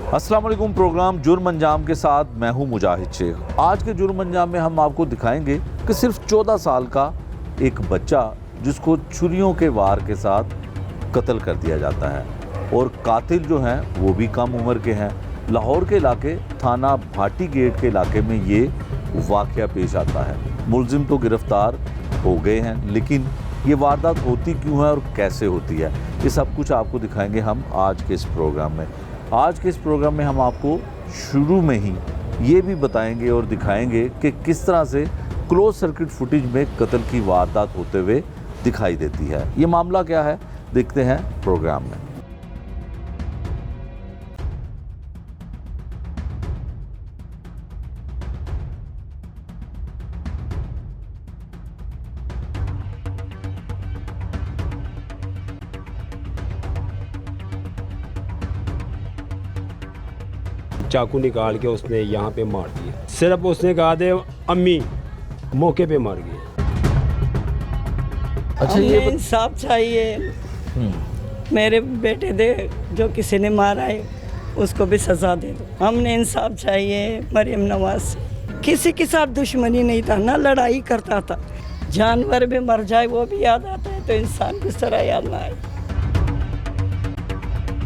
अस्सलाम वालेकुम। प्रोग्राम जुर्म अंजाम के साथ मैं हूं मुजाहिद शेख। आज के जुर्म अंजाम में हम आपको दिखाएंगे कि सिर्फ 14 साल का एक बच्चा जिसको छुरियों के वार के साथ कत्ल कर दिया जाता है और कातिल जो हैं वो भी कम उम्र के हैं। लाहौर के इलाके थाना भाटी गेट के इलाके में ये वाक़या पेश आता है। मुलजिम तो गिरफ़्तार हो गए हैं, लेकिन ये वारदात होती क्यों है और कैसे होती है, ये सब कुछ आपको दिखाएंगे हम आज के इस प्रोग्राम में। आज के इस प्रोग्राम में हम आपको शुरू में ही ये भी बताएंगे और दिखाएंगे कि किस तरह से क्लोज सर्किट फुटेज में कत्ल की वारदात होते हुए दिखाई देती है। ये मामला क्या है, देखते हैं प्रोग्राम में। चाकू निकाल के उसने यहाँ पे मार दिया। सिर्फ उसने कहा दे अम्मी, मौके पे मार गई। अच्छा, ये इंसाफ चाहिए। मेरे बेटे दे जो किसी ने मारा है उसको भी सजा दे दो। हमने इंसाफ चाहिए। मरियम नवाज से किसी के साथ दुश्मनी नहीं था, ना लड़ाई करता था। जानवर भी मर जाए वो भी याद आता है, तो इंसान किस तरह याद ना आए।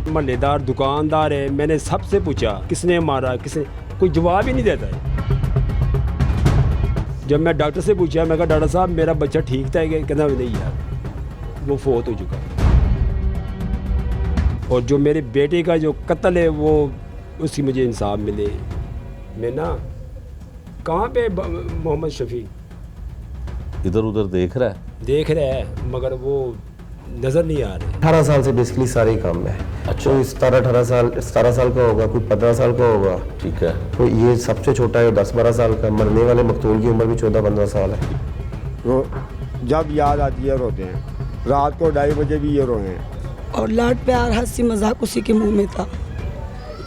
महल्लेदार दुकानदार है, मैंने सबसे पूछा किसने मारा, किसने, कोई जवाब ही नहीं देता है। जब मैं डॉक्टर से पूछा, मैं कहा डॉक्टर साहब मेरा बच्चा ठीक था, कहना नहीं यार वो फोत हो चुका। और जो मेरे बेटे का जो कत्ल है वो उसकी मुझे इंसाफ मिले। मैं ना कहाँ पे मोहम्मद शफी इधर उधर देख रहा है मगर वो नज़र नहीं आ रहे। 18 साल से बेसिकली सारे काम में है। अच्छा। कोई 17 साल का होगा, कोई 15 साल का होगा। ठीक है। तो ये सबसे छोटा है 10-12 साल का। मरने वाले मकतूल की उम्र भी 14-15 साल है। तो जब याद आती है रोते हैं, रात को 2:30 बजे भी ये रोए हैं। और लाड प्यार हंसी मजाक उसी के मुंह में था।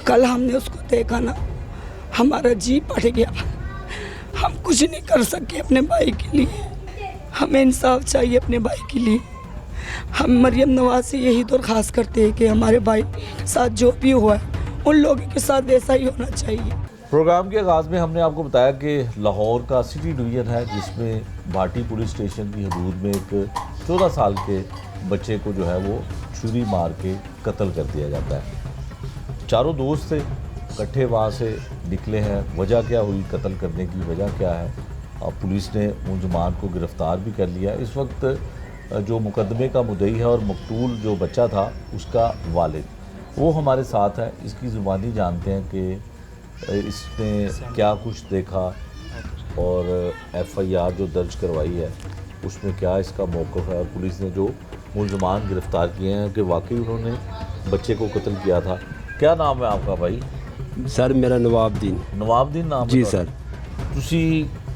कल हमने उसको देखा ना, हमारा जी फट गया। हम कुछ नहीं कर सके अपने भाई के लिए। हमें इंसाफ चाहिए अपने भाई के लिए। हम मरियम नवाज से यही दरख्वास्त करते हैं कि हमारे भाई के साथ जो भी हुआ है उन लोगों के साथ ऐसा ही होना चाहिए। प्रोग्राम के आगाज़ में हमने आपको बताया कि लाहौर का सिटी डिवीज़न है जिसमें भाटी पुलिस स्टेशन की हदूद में एक 14 साल के बच्चे को जो है वो छुरी मार के कत्ल कर दिया जाता है। चारों दोस्त थे, इकट्ठे वहाँ से निकले हैं। वजह क्या हुई, कत्ल करने की वजह क्या है, अब पुलिस ने मुलज़मान को गिरफ़्तार भी कर लिया। इस वक्त जो मुकदमे का मुद्दई है और मकतूल जो बच्चा था उसका वालिद वो हमारे साथ है। इसकी ज़ुबानी जानते हैं कि इसने क्या कुछ देखा और FIR जो दर्ज करवाई है उसमें क्या इसका मौक़िफ़ है। पुलिस ने जो मुलज़मान गिरफ़्तार किए हैं कि वाकई उन्होंने बच्चे को कत्ल किया था। क्या नाम है आपका भाई? सर मेरा नवाबदीन नाम जी है सर। तुसी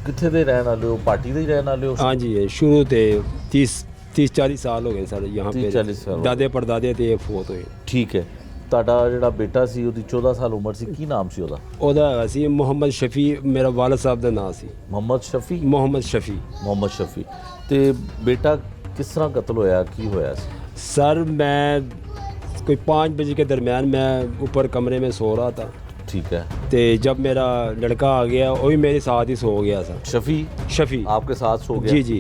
कित्थे दे रहने वाले हो? पार्टी दे रहने वाले हो? हाँ जी, शुरू थे 30-40 साल हो गए सर यहाँ 30-40 साल पे। दादे परदादे ते फोत होए। ठीक है। ਤੁਹਾਡਾ ਜਿਹੜਾ ਬੇਟਾ ਸੀ ਉਹਦੀ 14 ਸਾਲ ਉਮਰ ਸੀ, ਕੀ ਨਾਮ ਸੀ ਉਹਦਾ? ਉਹਦਾ ਹੈਗਾ ਸੀ ਮੁਹੰਮਦ ਸ਼ਫੀ। ਮੇਰਾ ਵਾਲਦ ਸਾਹਿਬ ਦਾ ਨਾਂ ਸੀ ਮੁਹੰਮਦ ਸ਼ਫੀ। ਮੁਹੰਮਦ ਸ਼ਫੀ। ਤੇ ਬੇਟਾ ਕਿਸ ਤਰ੍ਹਾਂ ਕਤਲ ਹੋਇਆ, ਕੀ ਹੋਇਆ ਸੀ? सर मैं कोई 5 बजे के दरमियान मैं ऊपर कमरे में सो रहा था। ठीक है। तो जब मेरा लड़का आ गया वो भी मेरे साथ ही सो गया सर। शफ़ी आपके साथ सो गया? जी जी।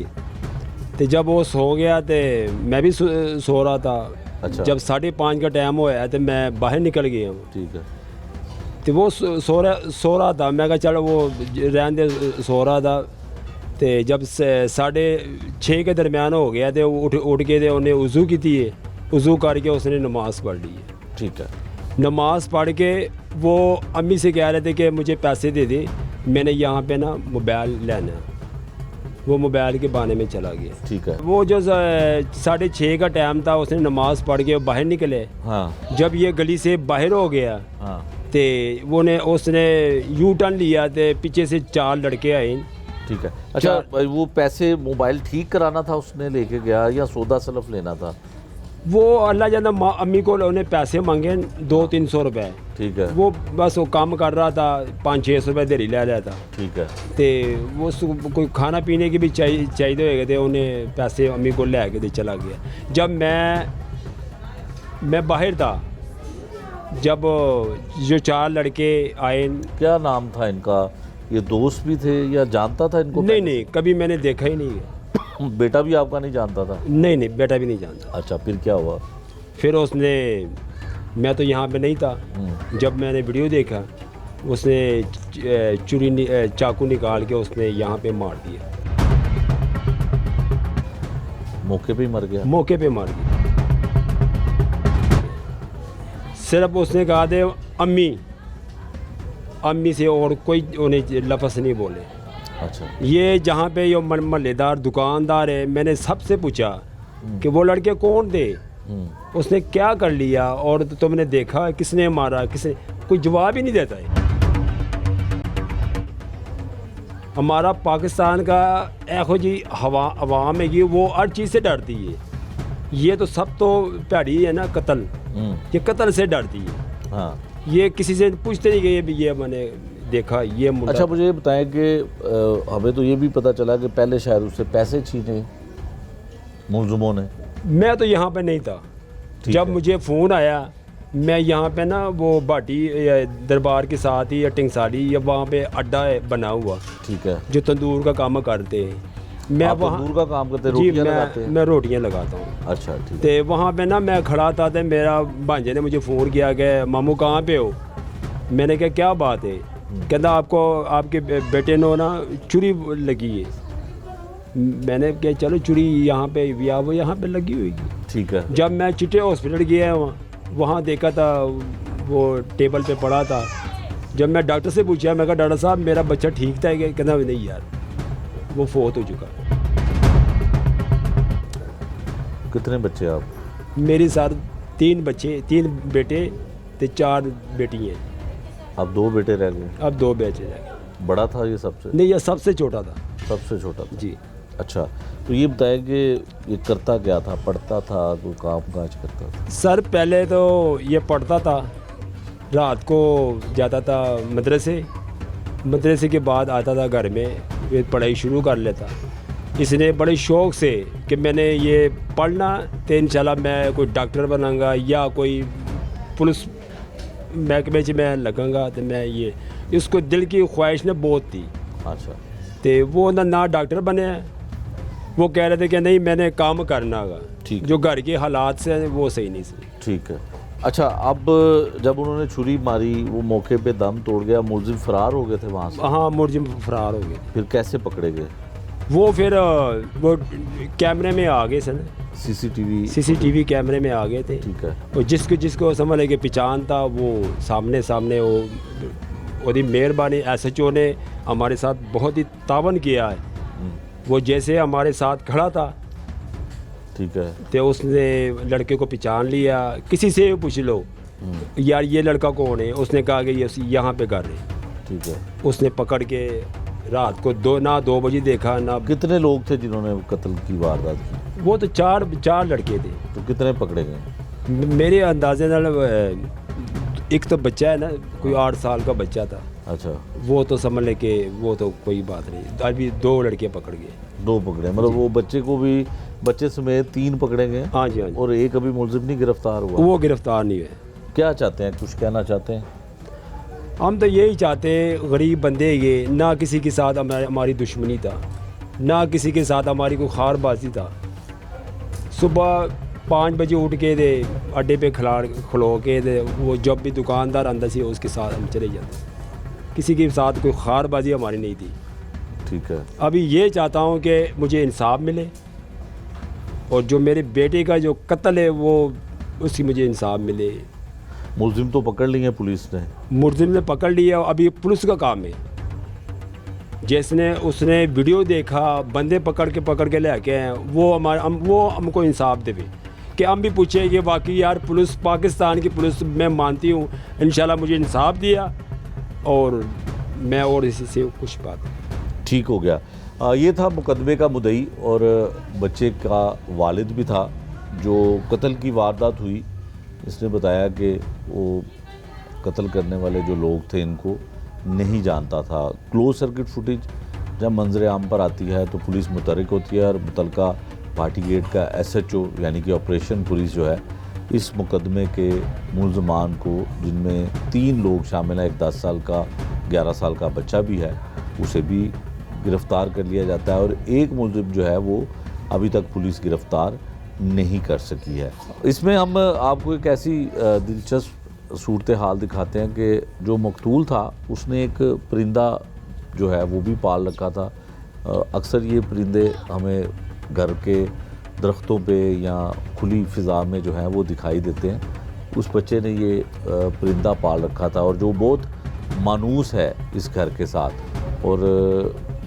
तो जब वो सो गया तो मैं भी सो रहा था। अच्छा। जब 5:30 का टाइम होया तो मैं बाहर निकल गया। ठीक है। तो वो सो रहा था। मैं कहा चलो वो रहने दे, सो रहा था। तो जब 6:30 के दरमियान हो गया तो उठ के उन्हें वज़ू की थी। वज़ू करके उसने नमाज़ पढ़ ली है। ठीक है। नमाज़ पढ़ के वो अम्मी से कह रहे थे कि मुझे पैसे दे दे, मैंने यहाँ पे ना मोबाइल लेना है। वो मोबाइल के बहाने में चला गया। ठीक है। वो जो 6:30 का टाइम था उसने नमाज़ पढ़ के बाहर निकले। हाँ। जब ये गली से बाहर हो गया हाँ। तो उसने यू टर्न लिया तो पीछे से 4 लड़के आए। ठीक है। अच्छा, वो पैसे मोबाइल ठीक कराना था उसने लेके गया या सौदा सलफ लेना था? वो अल्लाह जाना अम्मी को उन्हें पैसे मांगे 200-300 रुपए। ठीक है। वो बस वो काम कर रहा था, 500-600 रुपए देरी ले रहा था। ठीक है। तो वो कोई खाना पीने की भी चाहिए होएगा तो उन्हें पैसे अम्मी को ले के दे चला गया। जब मैं बाहर था जब जो 4 लड़के आए, क्या नाम था इनका? ये दोस्त भी थे या जानता था इनको? नहीं नहीं, कभी मैंने देखा ही नहीं है। बेटा भी आपका नहीं जानता था? नहीं नहीं, बेटा भी नहीं जानता। अच्छा, फिर क्या हुआ? फिर उसने, मैं तो यहाँ पे नहीं था, जब मैंने वीडियो देखा उसने चाकू निकाल के उसने यहाँ पे मार दिया, मौके पे ही मर गया? मौके पे मार दिया। सिर्फ उसने कहा दे अम्मी, अम्मी से और कोई उन्हें लफ्ज़ नहीं बोले। अच्छा। ये जहाँ पे ये महल्लेदार दुकानदार है, मैंने सबसे पूछा कि वो लड़के कौन थे, उसने क्या कर लिया और तुमने देखा, किसने मारा, किसने, कोई जवाब ही नहीं देता है। हमारा पाकिस्तान का ऐखो जी अवाम है कि वो हर चीज़ से डरती है। ये तो सब तो भैड़ी है ना, कत्ल, ये कत्ल से डरती है। हाँ। ये किसी से पूछते नहीं कि ये मैंने देखा ये मुंडा। अच्छा, मुझे ये बताएं कि हमें तो ये भी पता चला कि पहले शायद उससे पैसे छीने मुलजिमों ने। मैं तो यहाँ पे नहीं था जब मुझे फ़ोन आया। मैं यहाँ पे ना वो भाटी दरबार के साथ ही या टिंगसाड़ी या वहाँ पे अड्डा है बना हुआ, ठीक है, जो तंदूर का काम करते हैं। मैं आप वहाँ तंदूर का काम करते, जी, रोटियां लगाते हैं? मैं रोटियाँ लगाता हूँ। अच्छा, ठीक है। तो वहाँ पे ना मैं खड़ा था, तो मेरा भांजे ने मुझे फ़ोन किया कि मामू कहाँ पे हो। मैंने कहा क्या बात है? कहता आपको आपके बेटे ने ना चुरी लगी है। मैंने कहा चलो चुरी यहाँ पे वो यहाँ पे लगी हुई। ठीक है। जब मैं चिट्टे हॉस्पिटल गया वहाँ देखा था वो टेबल पे पड़ा था। जब मैं डॉक्टर से पूछा, मैं कहा डॉक्टर साहब मेरा बच्चा ठीक था? कहना नहीं यार, वो फोत हो चुका। कितने बच्चे आप? मेरे साथ 3 बच्चे, 3 बेटे ते 4 बेटी हैं। अब 2 बेटे रह गए? अब 2 बेटे रह गए। बड़ा था ये सबसे? नहीं, ये सबसे छोटा था। सबसे छोटा था जी। अच्छा, तो ये बताएं कि ये करता क्या था? पढ़ता था, कोई काम काज करता था? सर पहले तो ये पढ़ता था, रात को जाता था मदरसे के बाद आता था घर में, ये पढ़ाई शुरू कर लेता। इसने बड़े शौक़ से कि मैंने ये पढ़ना तो इंशाल्लाह मैं कोई डॉक्टर बनाऊंगा या कोई पुलिस महकमे में मैं लगूंगा, तो मैं ये, इसको दिल की ख्वाहिश ने बहुत थी। अच्छा। तो वो ना डॉक्टर बने, वो कह रहे थे कि नहीं मैंने काम करना होगा। ठीक। जो घर के हालात से वो सही नहीं से। ठीक है। अच्छा, अब जब उन्होंने छुरी मारी, वो मौके पे दम तोड़ गया, मुलजिम फरार हो गए थे वहाँ से? हाँ, मुलजिम फरार हो गए। फिर कैसे पकड़े गए? वो फिर वो कैमरे में आ गए सर, सीसीटीवी कैमरे में आ गए थे। ठीक है। और जिसको समझ ले कि पहचान था, वो सामने वो ओदी मेहरबानी SHO ने हमारे साथ बहुत ही तावन किया है। वो जैसे हमारे साथ खड़ा था, ठीक है, तो उसने लड़के को पहचान लिया। किसी से पूछ लो यार ये लड़का कौन है, उसने कहा कि ये यहाँ पे कर रहे। ठीक है। उसने पकड़ के रात को 2 बजे देखा ना। कितने लोग थे जिन्होंने कत्ल की वारदात की? वो तो 4 लड़के थे। तो कितने पकड़े गए? मेरे अंदाजे नाल एक तो बच्चा है ना, कोई 8 साल का बच्चा था। अच्छा। वो तो समझ ले कि वो तो कोई बात नहीं, अभी 2 लड़के पकड़ गए। 2 पकड़े, मतलब वो बच्चे को भी, बच्चे समेत 3 पकड़े गए? हाँ जी, हाँ जी। और एक अभी मुलजिम नहीं गिरफ्तार हुआ? वो गिरफ्तार नहीं हुए। क्या चाहते हैं, कुछ कहना चाहते हैं? हम तो यही चाहते हैं, गरीब बंदे ये, ना किसी के साथ हमारी दुश्मनी था, ना किसी के साथ हमारी कोई खारबाजी था। सुबह 5 बजे उठ के दे अड्डे पे खलो के दे, वो जब भी दुकानदार अंदर से उसके साथ हम चले जाते। किसी के साथ कोई खारबाजी हमारी नहीं थी। ठीक है। अभी ये चाहता हूँ कि मुझे इंसाफ मिले, और जो मेरे बेटे का जो कत्ल है वो उसकी मुझे इंसाफ मिले। मुलजिम तो पकड़ लिए पुलिस ने? मुलजिम ने पकड़ लिया, अभी पुलिस का काम है। जिसने उसने वीडियो देखा, बंदे पकड़ के ले आके हैं, वो हमको इंसाफ देवे कि हम भी पूछे कि वाकई यार पुलिस, पाकिस्तान की पुलिस मैं मानती हूँ, इंशाल्लाह मुझे इंसाफ दिया और मैं और इसी से कुछ बात ठीक हो गया। ये था मुकदमे का मुद्दई और बच्चे का वालिद भी था जो कत्ल की वारदात हुई। इसने बताया कि वो कत्ल करने वाले जो लोग थे इनको नहीं जानता था। क्लोज सर्किट फुटेज जब मंजर आम पर आती है तो पुलिस मुतहरिक होती है और मुतलका भाटी गेट का SHO यानी कि ऑपरेशन पुलिस जो है इस मुकदमे के मुलजमान को, जिनमें 3 लोग शामिल हैं, एक 10 साल का 11 साल का बच्चा भी है, उसे भी गिरफ़्तार कर लिया जाता है और एक मुलजिम जो है वो अभी तक पुलिस गिरफ़्तार नहीं कर सकी है। इसमें हम आपको एक ऐसी दिलचस्प सूरत हाल दिखाते हैं कि जो मकतूल था उसने एक परिंदा जो है वो भी पाल रखा था। अक्सर ये परिंदे हमें घर के दरख्तों पे या खुली फ़िज़ा में जो है वो दिखाई देते हैं। उस बच्चे ने ये परिंदा पाल रखा था और जो बहुत मानूस है इस घर के साथ, और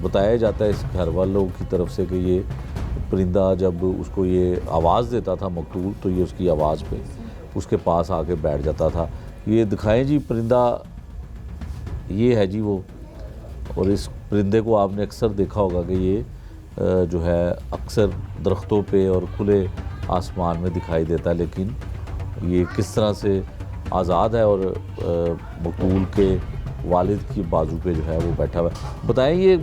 बताया जाता है इस घर वालों की तरफ से कि ये परिंदा जब उसको ये आवाज़ देता था मकतूल, तो ये उसकी आवाज़ पे उसके पास आके बैठ जाता था। ये दिखाएं जी परिंदा, ये है जी वो। और इस परिंदे को आपने अक्सर देखा होगा कि ये जो है अक्सर दरख्तों पे और खुले आसमान में दिखाई देता है, लेकिन ये किस तरह से आज़ाद है और मकतूल के वालिद की बाजू पे जो है वो बैठा हुआ है। बताएं, ये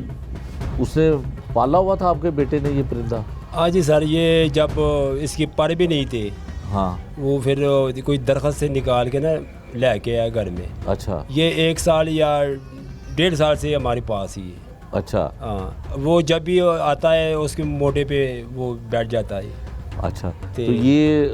उसने पाला हुआ था आपके बेटे ने ये परिंदा? हाँ जी सर, ये जब इसके पर भी नहीं थे, हाँ, वो फिर कोई दरख्त से निकाल के ना लेके आया घर में। अच्छा, ये 1 साल या 1.5 साल से हमारे पास ही है। अच्छा, हाँ, वो जब भी आता है उसके मोटे पे वो बैठ जाता है। अच्छा। तो ये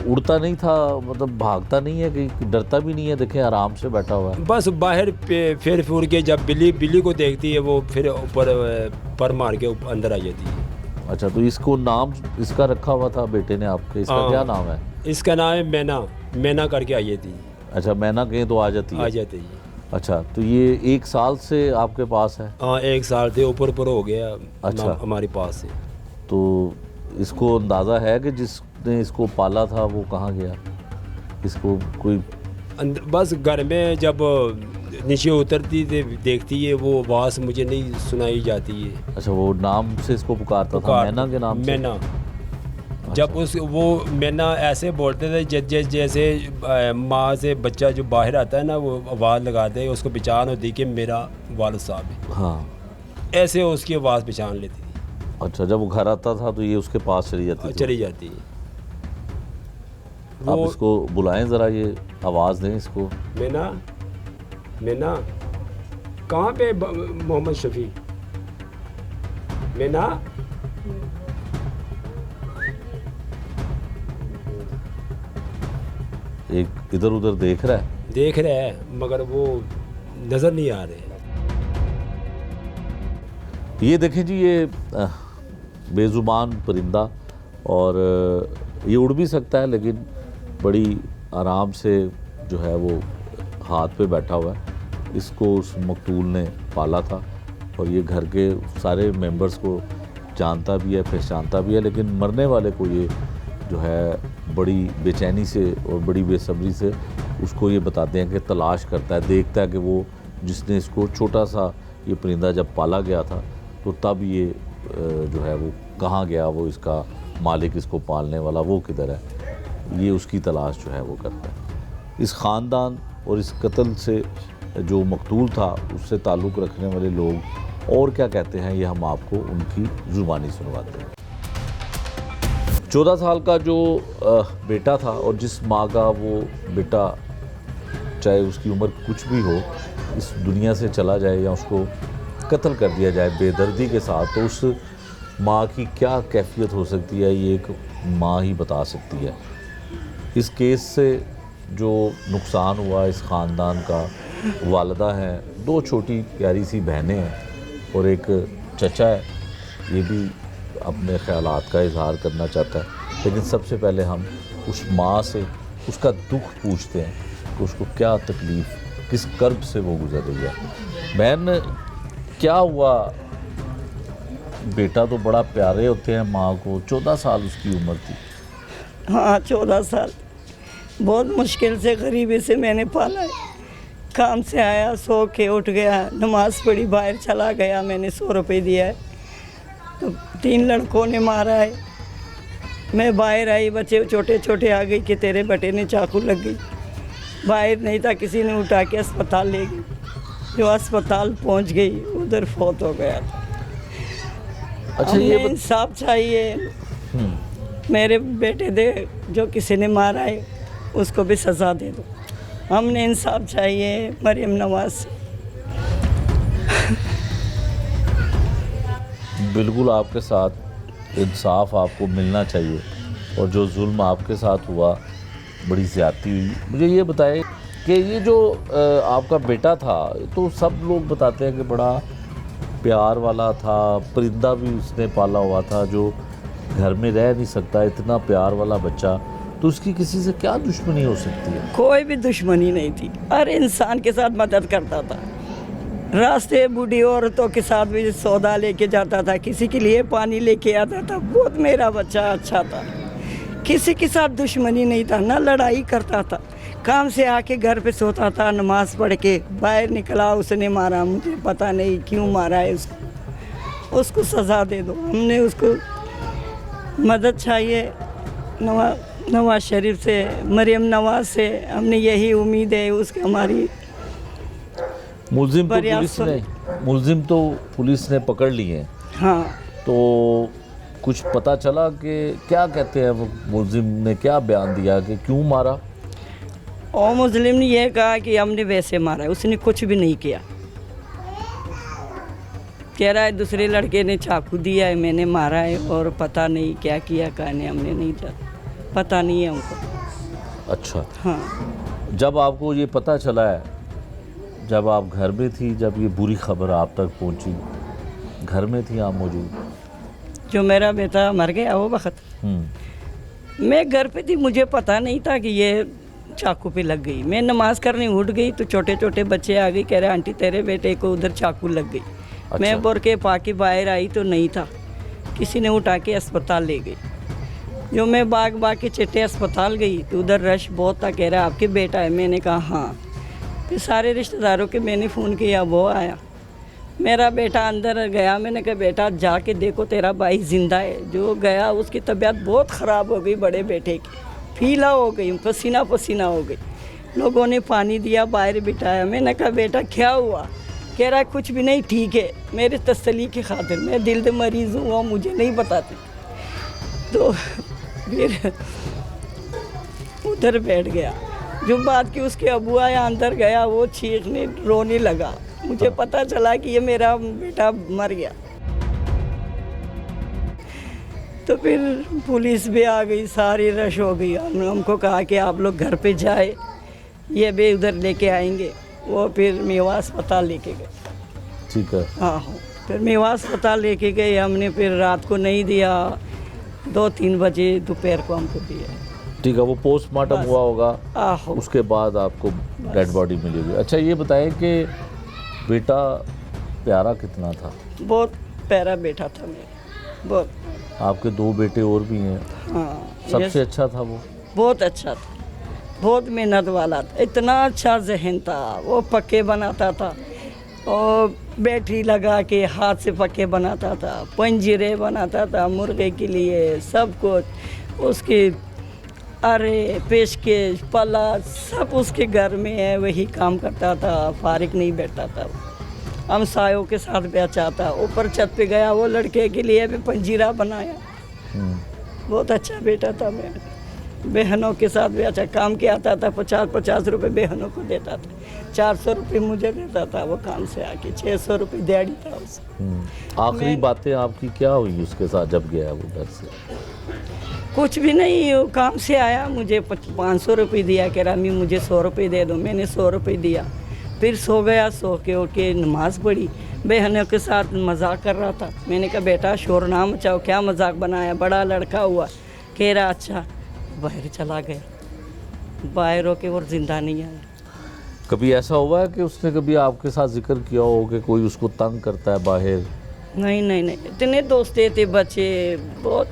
उड़ता नहीं था, मतलब भागता नहीं है, कि डरता भी नहीं है? देखें आराम से बैठा हुआ है। बस बाहर फिर फूर के जब बिल्ली को देखती है वो फिर ऊपर पर मार के अंदर आ जाती है। अच्छा, तो इसको नाम इसका रखा हुआ था बेटे ने आपके? इसका हाँ। क्या नाम है? इसका नाम है मैना। मैना करके आई थी। अच्छा, मैना कहीं तो आ जाती है? आ जाती है। अच्छा, तो ये 1 साल से आपके पास है? हाँ, 1 साल से ऊपर हो गया। अच्छा, हमारे पास से। तो इसको अंदाज़ा है कि जिसने इसको पाला था वो कहाँ गया? इसको कोई बस घर में जब नीचे उतरती देखती है वो आवाज़ मुझे नहीं सुनाई जाती है। अच्छा, वो नाम से इसको पुकारता था, मैना के नाम से? मैना। जब वो मैना ऐसे बोलते थे जैसे माँ से बच्चा जो बाहर आता है ना, वो आवाज़ लगाते हैं, उसको पहचान होती कि मेरा वालिद साहब है। हाँ, ऐसे उसकी आवाज़ पहचान लेती थी। अच्छा, जब वो घर आता था तो ये उसके पास चली जाती थी? चली जाती है। आप इसको बुलाएं ज़रा, ये आवाज़ दें इसको। मैना, मैना कहाँ पे मोहम्मद शफी? मैना, एक इधर उधर देख रहा है? देख रहे हैं मगर वो नज़र नहीं आ रहे। ये देखें जी, ये बेज़ुबान परिंदा, और ये उड़ भी सकता है लेकिन बड़ी आराम से जो है वो हाथ पे बैठा हुआ है। इसको उस मकतूल ने पाला था और ये घर के सारे मेंबर्स को जानता भी है, पहचानता भी है, लेकिन मरने वाले को ये जो है बड़ी बेचैनी से और बड़ी बेसब्री से उसको ये बताते हैं कि तलाश करता है, देखता है कि वो जिसने इसको छोटा सा ये परिंदा जब पाला गया था तो तब ये जो है वो कहाँ गया, वो इसका मालिक, इसको पालने वाला वो किधर है, ये उसकी तलाश जो है वो करता है। इस ख़ानदान और इस कत्ल से जो मकतूल था उससे ताल्लुक़ रखने वाले लोग और क्या कहते हैं, ये हम आपको उनकी ज़ुबानी सुनवाते हैं। 14 साल का जो बेटा था और जिस माँ का वो बेटा, चाहे उसकी उम्र कुछ भी हो, इस दुनिया से चला जाए या उसको कत्ल कर दिया जाए बेदर्दी के साथ, तो उस माँ की क्या कैफियत हो सकती है ये एक माँ ही बता सकती है। इस केस से जो नुकसान हुआ इस ख़ानदान का, वालिदा हैं, 2 छोटी प्यारी सी बहनें हैं और एक चचा है, ये भी अपने ख़यालात का इजहार करना चाहता है। लेकिन सबसे पहले हम उस माँ से उसका दुख पूछते हैं कि उसको क्या तकलीफ़, किस कर्ब से वो गुजर रही है। बहन, क्या हुआ? बेटा तो बड़ा प्यारे होते हैं माँ को, 14 साल उसकी उम्र थी। हाँ, 14 साल बहुत मुश्किल से गरीबी से मैंने पाला है। काम से आया, सो के उठ गया, नमाज़ पढ़ी, बाहर चला गया, मैंने 100 रुपये दिया है तो 3 लड़कों ने मारा है। मैं बाहर आई, बच्चे छोटे छोटे आ गई कि तेरे बेटे ने चाकू लग गई। बाहर नहीं था, किसी ने उठा के अस्पताल ले गई। जो अस्पताल पहुंच गई उधर फौत हो गया था। अच्छा, हमें ये इंसाफ चाहिए। मेरे बेटे दे जो किसी ने मारा है उसको भी सज़ा दे दो। हमने इंसाफ चाहिए मरियम नवाज से। बिल्कुल आपके साथ इंसाफ आपको मिलना चाहिए, और जो जुल्म आपके साथ हुआ बड़ी ज़्यादती हुई। मुझे ये बताएं कि ये जो आपका बेटा था, तो सब लोग बताते हैं कि बड़ा प्यार वाला था, परिंदा भी उसने पाला हुआ था जो घर में रह नहीं सकता, इतना प्यार वाला बच्चा, तो उसकी किसी से क्या दुश्मनी हो सकती है? कोई भी दुश्मनी नहीं थी, हर इंसान के साथ मदद करता था। रास्ते बूढ़ी औरतों के साथ भी सौदा लेके जाता था, किसी के लिए पानी लेके आता था। बहुत मेरा बच्चा अच्छा था, किसी के साथ दुश्मनी नहीं था, ना लड़ाई करता था। काम से आके घर पे सोता था, नमाज पढ़ के बाहर निकला, उसने मारा, मुझे पता नहीं क्यों मारा है उसको सज़ा दे दो। हमने उसको मदद चाहिए नवाज शरीफ से, मरियम नवाज से। हमने यही उम्मीद है उसकी हमारी। मुलजिम तो पुलिस ने पकड़ लिए हैं। हाँ, तो कुछ पता चला कि क्या कहते हैं वो मुलजिम ने, क्या बयान दिया कि क्यों मारा? और मुस्लिम ने यह कहा कि हमने वैसे मारा है, उसने कुछ भी नहीं किया। कह रहा है दूसरे लड़के ने चाकू दिया है, मैंने मारा है, और पता नहीं क्या किया कहने, हमने नहीं जाना, पता नहीं है हमको। अच्छा, हाँ। जब आपको ये पता चला है, जब आप घर में थी, जब ये बुरी खबर आप तक पहुंची, घर में थी आप मौजूद? जो मेरा बेटा मर गया वो वक्त मैं घर पे थी, मुझे पता नहीं था कि ये चाकू पे लग गई। मैं नमाज़ करने उठ गई तो छोटे छोटे बच्चे आ गए, कह रहे आंटी तेरे बेटे को उधर चाकू लग गई। अच्छा। मैं बुरके पाके बाहर आई तो नहीं था, किसी ने उठा के अस्पताल ले गई। जो मैं भाग के चिट्टे अस्पताल गई तो उधर रश बहुत था, कह रहा आपके बेटा है। मैंने कहा हाँ। फिर सारे रिश्तेदारों के मैंने फ़ोन किया, वो आया। मेरा बेटा अंदर गया, मैंने कहा बेटा जाके देखो तेरा भाई ज़िंदा है। जो गया उसकी तबीयत बहुत ख़राब हो गई, बड़े बेटे की फीला हो गई, पसीना पसीना हो गई। लोगों ने पानी दिया, बाहर बिठाया। मैंने कहा बेटा क्या हुआ? कह रहा है कुछ भी नहीं, ठीक है। मेरे तसल्ली की खातिर, मैं दिल से मरीज़ हूँ, वो मुझे नहीं बताते। तो फिर उधर बैठ गया। जो बात की उसके अबू आया, अंदर गया, वो चीखने रोने लगा। मुझे पता चला कि ये मेरा बेटा मर गया। तो फिर पुलिस भी आ गई, सारी रश हो गई। हमको कहा कि आप लोग घर पे जाए, ये भी उधर लेके आएंगे। वो फिर मेवा अस्पताल लेके गए। ठीक है। हाँ, फिर मेवा अस्पताल लेके गए। हमने फिर रात को नहीं दिया, 2-3 बजे दोपहर को हमको दिया। ठीक है, वो पोस्टमार्टम हुआ होगा, आहो। उसके बाद आपको डेड बॉडी मिली होगी। अच्छा, ये बताएं कि बेटा प्यारा कितना था? बहुत प्यारा बेटा था मेरा, बहुत। आपके 2 बेटे और भी हैं। हाँ, सबसे अच्छा था वो? बहुत अच्छा था, बहुत मेहनत वाला था, इतना अच्छा जहन था। वो पक्के बनाता था, और बैटरी लगा के हाथ से पक्के बनाता था, पंजरे बनाता था मुर्गे के लिए, सब कुछ। उसके अरे पेशकेश पला सब उसके घर में है, वही काम करता था, फारिग नहीं बैठता था। हम सायों के साथ बेचा था। ऊपर छत पे गया, वो लड़के के लिए भी पंजीरा बनाया। बहुत अच्छा बेटा था मेरा। बहनों के साथ भी अच्छा काम किया आता था। 50-50 रुपये बहनों को देता था, 400 रुपये मुझे देता था। वो काम से आके 600 रुपये दिहाड़ी था उसे। आखिरी बातें आपकी क्या हुई उसके साथ जब गया वो घर से? कुछ भी नहीं, वो काम से आया, मुझे 500 रुपये दिया, कह रहा अम्मी मुझे 100 रुपये दे दो। मैंने 100 रुपये दिया, फिर सो गया। सो के उठ के नमाज़ पढ़ी, बहनों के साथ मजाक कर रहा था। मैंने कहा बेटा शोर ना मचाओ, क्या मजाक बनाया, बड़ा लड़का हुआ। कह रहा अच्छा। बाहर चला गया, बाहर होके और ज़िंदा नहीं आया। कभी ऐसा हुआ है कि उसने कभी आपके साथ जिक्र किया हो कि कोई उसको तंग करता है बाहर? नहीं नहीं नहीं, इतने दोस्ते थे बच्चे, बहुत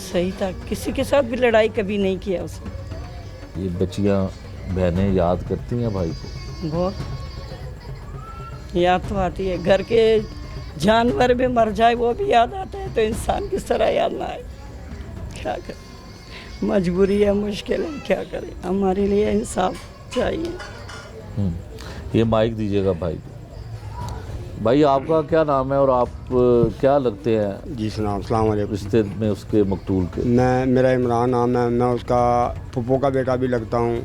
सही था, किसी के साथ भी लड़ाई कभी नहीं किया उसने। ये बच्चियाँ बहनें याद करती हैं भाई को? बहुत याद तो आती है। घर के जानवर भी मर जाए वो भी याद आता है, तो इंसान किस तरह याद ना आए? क्या करें, मजबूरी है, मुश्किल है, क्या करें। हमारे लिए इंसाफ चाहिए। ये माइक दीजिएगा भाई को। भाई आपका क्या नाम है और आप क्या लगते हैं जी सलाम, अस्सलाम वालेकुम। रिश्ते में उसके मकतूल के? मेरा इमरान नाम है। मैं उसका फुप्पो का बेटा भी लगता हूँ,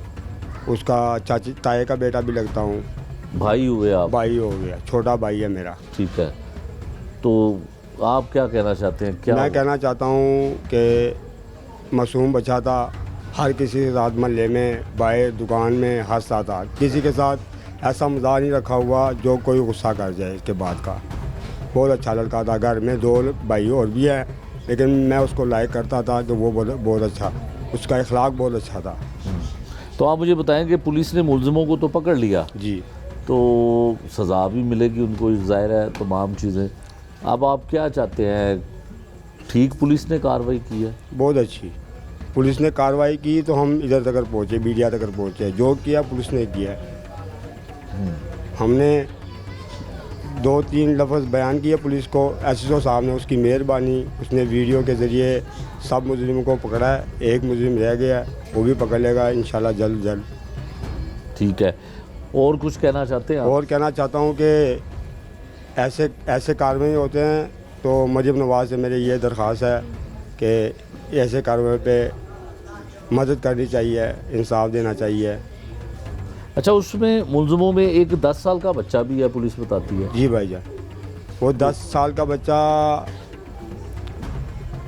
उसका चाची ताए का बेटा भी लगता हूँ। भाई हुए आप? भाई हो गया, छोटा भाई है मेरा। ठीक है, तो आप क्या कहना चाहते हैं? क्या मैं कहना चाहता हूँ कि मासूम बच्चा था, हर किसी के साथ मोहल्ले में, बाहर दुकान में हंसता था, किसी के साथ ऐसा मजाक नहीं रखा हुआ जो कोई गुस्सा कर जाए इसके बाद का। बहुत अच्छा लड़का था। घर में 2 भाई और भी हैं, लेकिन मैं उसको लाइक करता था कि वो बहुत अच्छा, उसका अखलाक बहुत अच्छा था। तो आप मुझे बताएं कि पुलिस ने मुलजिमों को तो पकड़ लिया जी, तो सज़ा भी मिलेगी उनको, ज़ाहिर है तमाम चीज़ें। अब आप क्या चाहते हैं? ठीक पुलिस ने कार्रवाई की है? बहुत अच्छी पुलिस ने कार्रवाई की तो हम इधर तक पहुँचे, मीडिया तक पहुँचे। जो किया पुलिस ने किया। हमने 2-3 लफ्ज़ बयान किए पुलिस को। एसएसओ साहब ने, उसकी मेहरबानी, उसने वीडियो के ज़रिए सब मुजरिमों को पकड़ा है। एक मुजरिम रह गया है, वो भी पकड़ लेगा इंशाल्लाह जल्द। ठीक है, और कुछ कहना चाहते हैं आप? और कहना चाहता हूँ कि ऐसे कार्रवाई होते हैं तो मरीम नवाज से मेरी ये दरख्वास्त है कि ऐसे कार्रवाई पे मदद करनी चाहिए, इंसाफ देना चाहिए। अच्छा, उसमें मुलजिमों में एक 10 साल का बच्चा भी है, पुलिस बताती है। जी भाईजान, वो 10 साल का बच्चा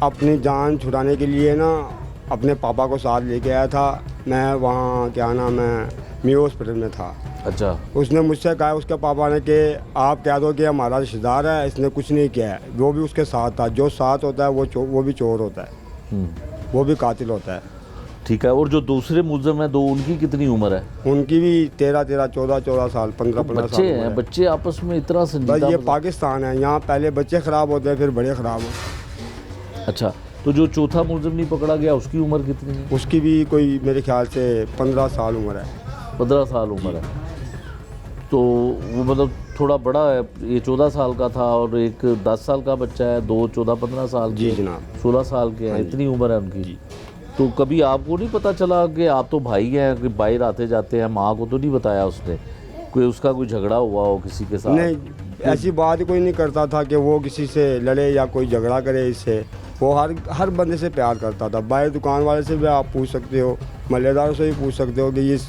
अपनी जान छुड़ाने के लिए ना अपने पापा को साथ लेके आया था। मैं वहाँ क्या नाम है मियो हॉस्पिटल में था। अच्छा, उसने मुझसे कहा, उसके पापा ने, कि आप कह दो कि हमारा रिश्तेदार है, इसने कुछ नहीं किया है। वो भी उसके साथ था। जो साथ होता है वो भी चोर होता है, वो भी कातिल होता है। ठीक है, और जो दूसरे मुलजिम हैं 2, उनकी कितनी उम्र है? उनकी भी 13, 14 साल, 15 साल बच्चे उम्र हैं, है। बच्चे आपस में इतना बस संजीदा ये मजाक- पाकिस्तान है, यहाँ पहले बच्चे ख़राब होते हैं फिर बड़े ख़राब होते अच्छा, तो जो चौथा मुलजिम नहीं पकड़ा गया उसकी उम्र कितनी है? हैं। उसकी भी कोई मेरे ख्याल से 15 साल उम्र है। 15 साल उम्र है। तो वो मतलब थोड़ा बड़ा है। ये 14 साल का था और एक 10 साल का बच्चा है, 2 14-15 साल के, जी जनाब। 16 साल के हैं, इतनी उम्र है उनकी। तो कभी आपको नहीं पता चला कि आप तो भाई हैं, कि बाहर आते जाते हैं, माँ को तो नहीं बताया उसने? कोई उसका कोई झगड़ा हुआ हो किसी के साथ? नहीं, ऐसी बात कोई नहीं करता था कि वो किसी से लड़े या कोई झगड़ा करे इससे। वो हर बंदे से प्यार करता था। बाहर दुकान वाले से भी आप पूछ सकते हो, मोहल्लेदारों से भी पूछ सकते हो कि इस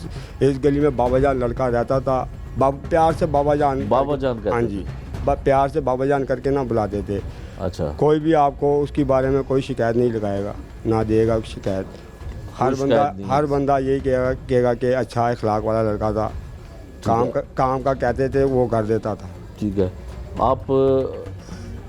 गली में बाबा जान लड़का रहता था। प्यार से बाबा जान कहते हाँ जी, प्यार से बाबा जान करके ना बुलाते थे। अच्छा, कोई भी आपको उसके बारे में कोई शिकायत नहीं लगाएगा, ना देगा शिकायत। हर बंदा यही कहेगा कि अच्छा अखलाक वाला लड़का था, काम का कहते थे वो कर देता था। ठीक है। आप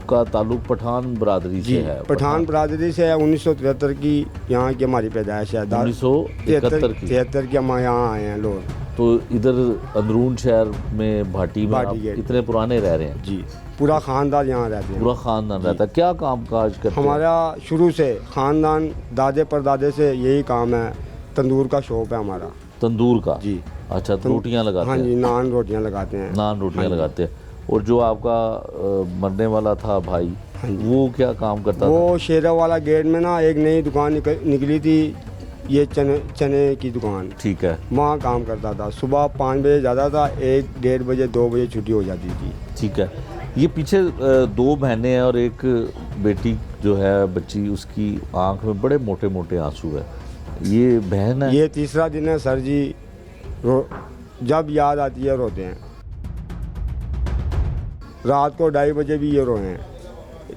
का ताल्लुक पठान बरादरी से है? पठान बरादरी से है। 1973 की यहाँ की हमारी पैदाइश है। 1973 की हम यहाँ आए हैं लोग। तो इधर अंदरून शहर में भाटी में आप कितने पुराने रह रहे हैं? जी, पूरा ख़ानदान यहाँ रहते हैं। पूरा ख़ानदान रहता है। क्या काम काज करते हैं? हमारा शुरू से ख़ानदान दादे परदादे से यही काम है। तंदूर का शॉप है हमारा। तंदूर का? जी। अच्छा, रोटियां लगाते हाँ हैं? जी, नान रोटियां लगाते हैं। नान रोटियां लगाते हैं। और जो आपका मरने वाला था भाई, वो क्या काम करता था? वो शेरा वाला गेट में ना एक नई दुकान निकली थी, ये चने की दुकान। ठीक है। वहाँ काम करता था। सुबह 5 बजे जाता था, 1-1:30 बजे 2 बजे छुट्टी हो जाती थी। ठीक है। ये पीछे 2 बहनें हैं और एक बेटी जो है बच्ची, उसकी आंख में बड़े मोटे मोटे आंसू है। ये बहन है? ये तीसरा दिन है सर जी। जब याद आती है रोते हैं। रात को 2:30 बजे भी ये रोए हैं।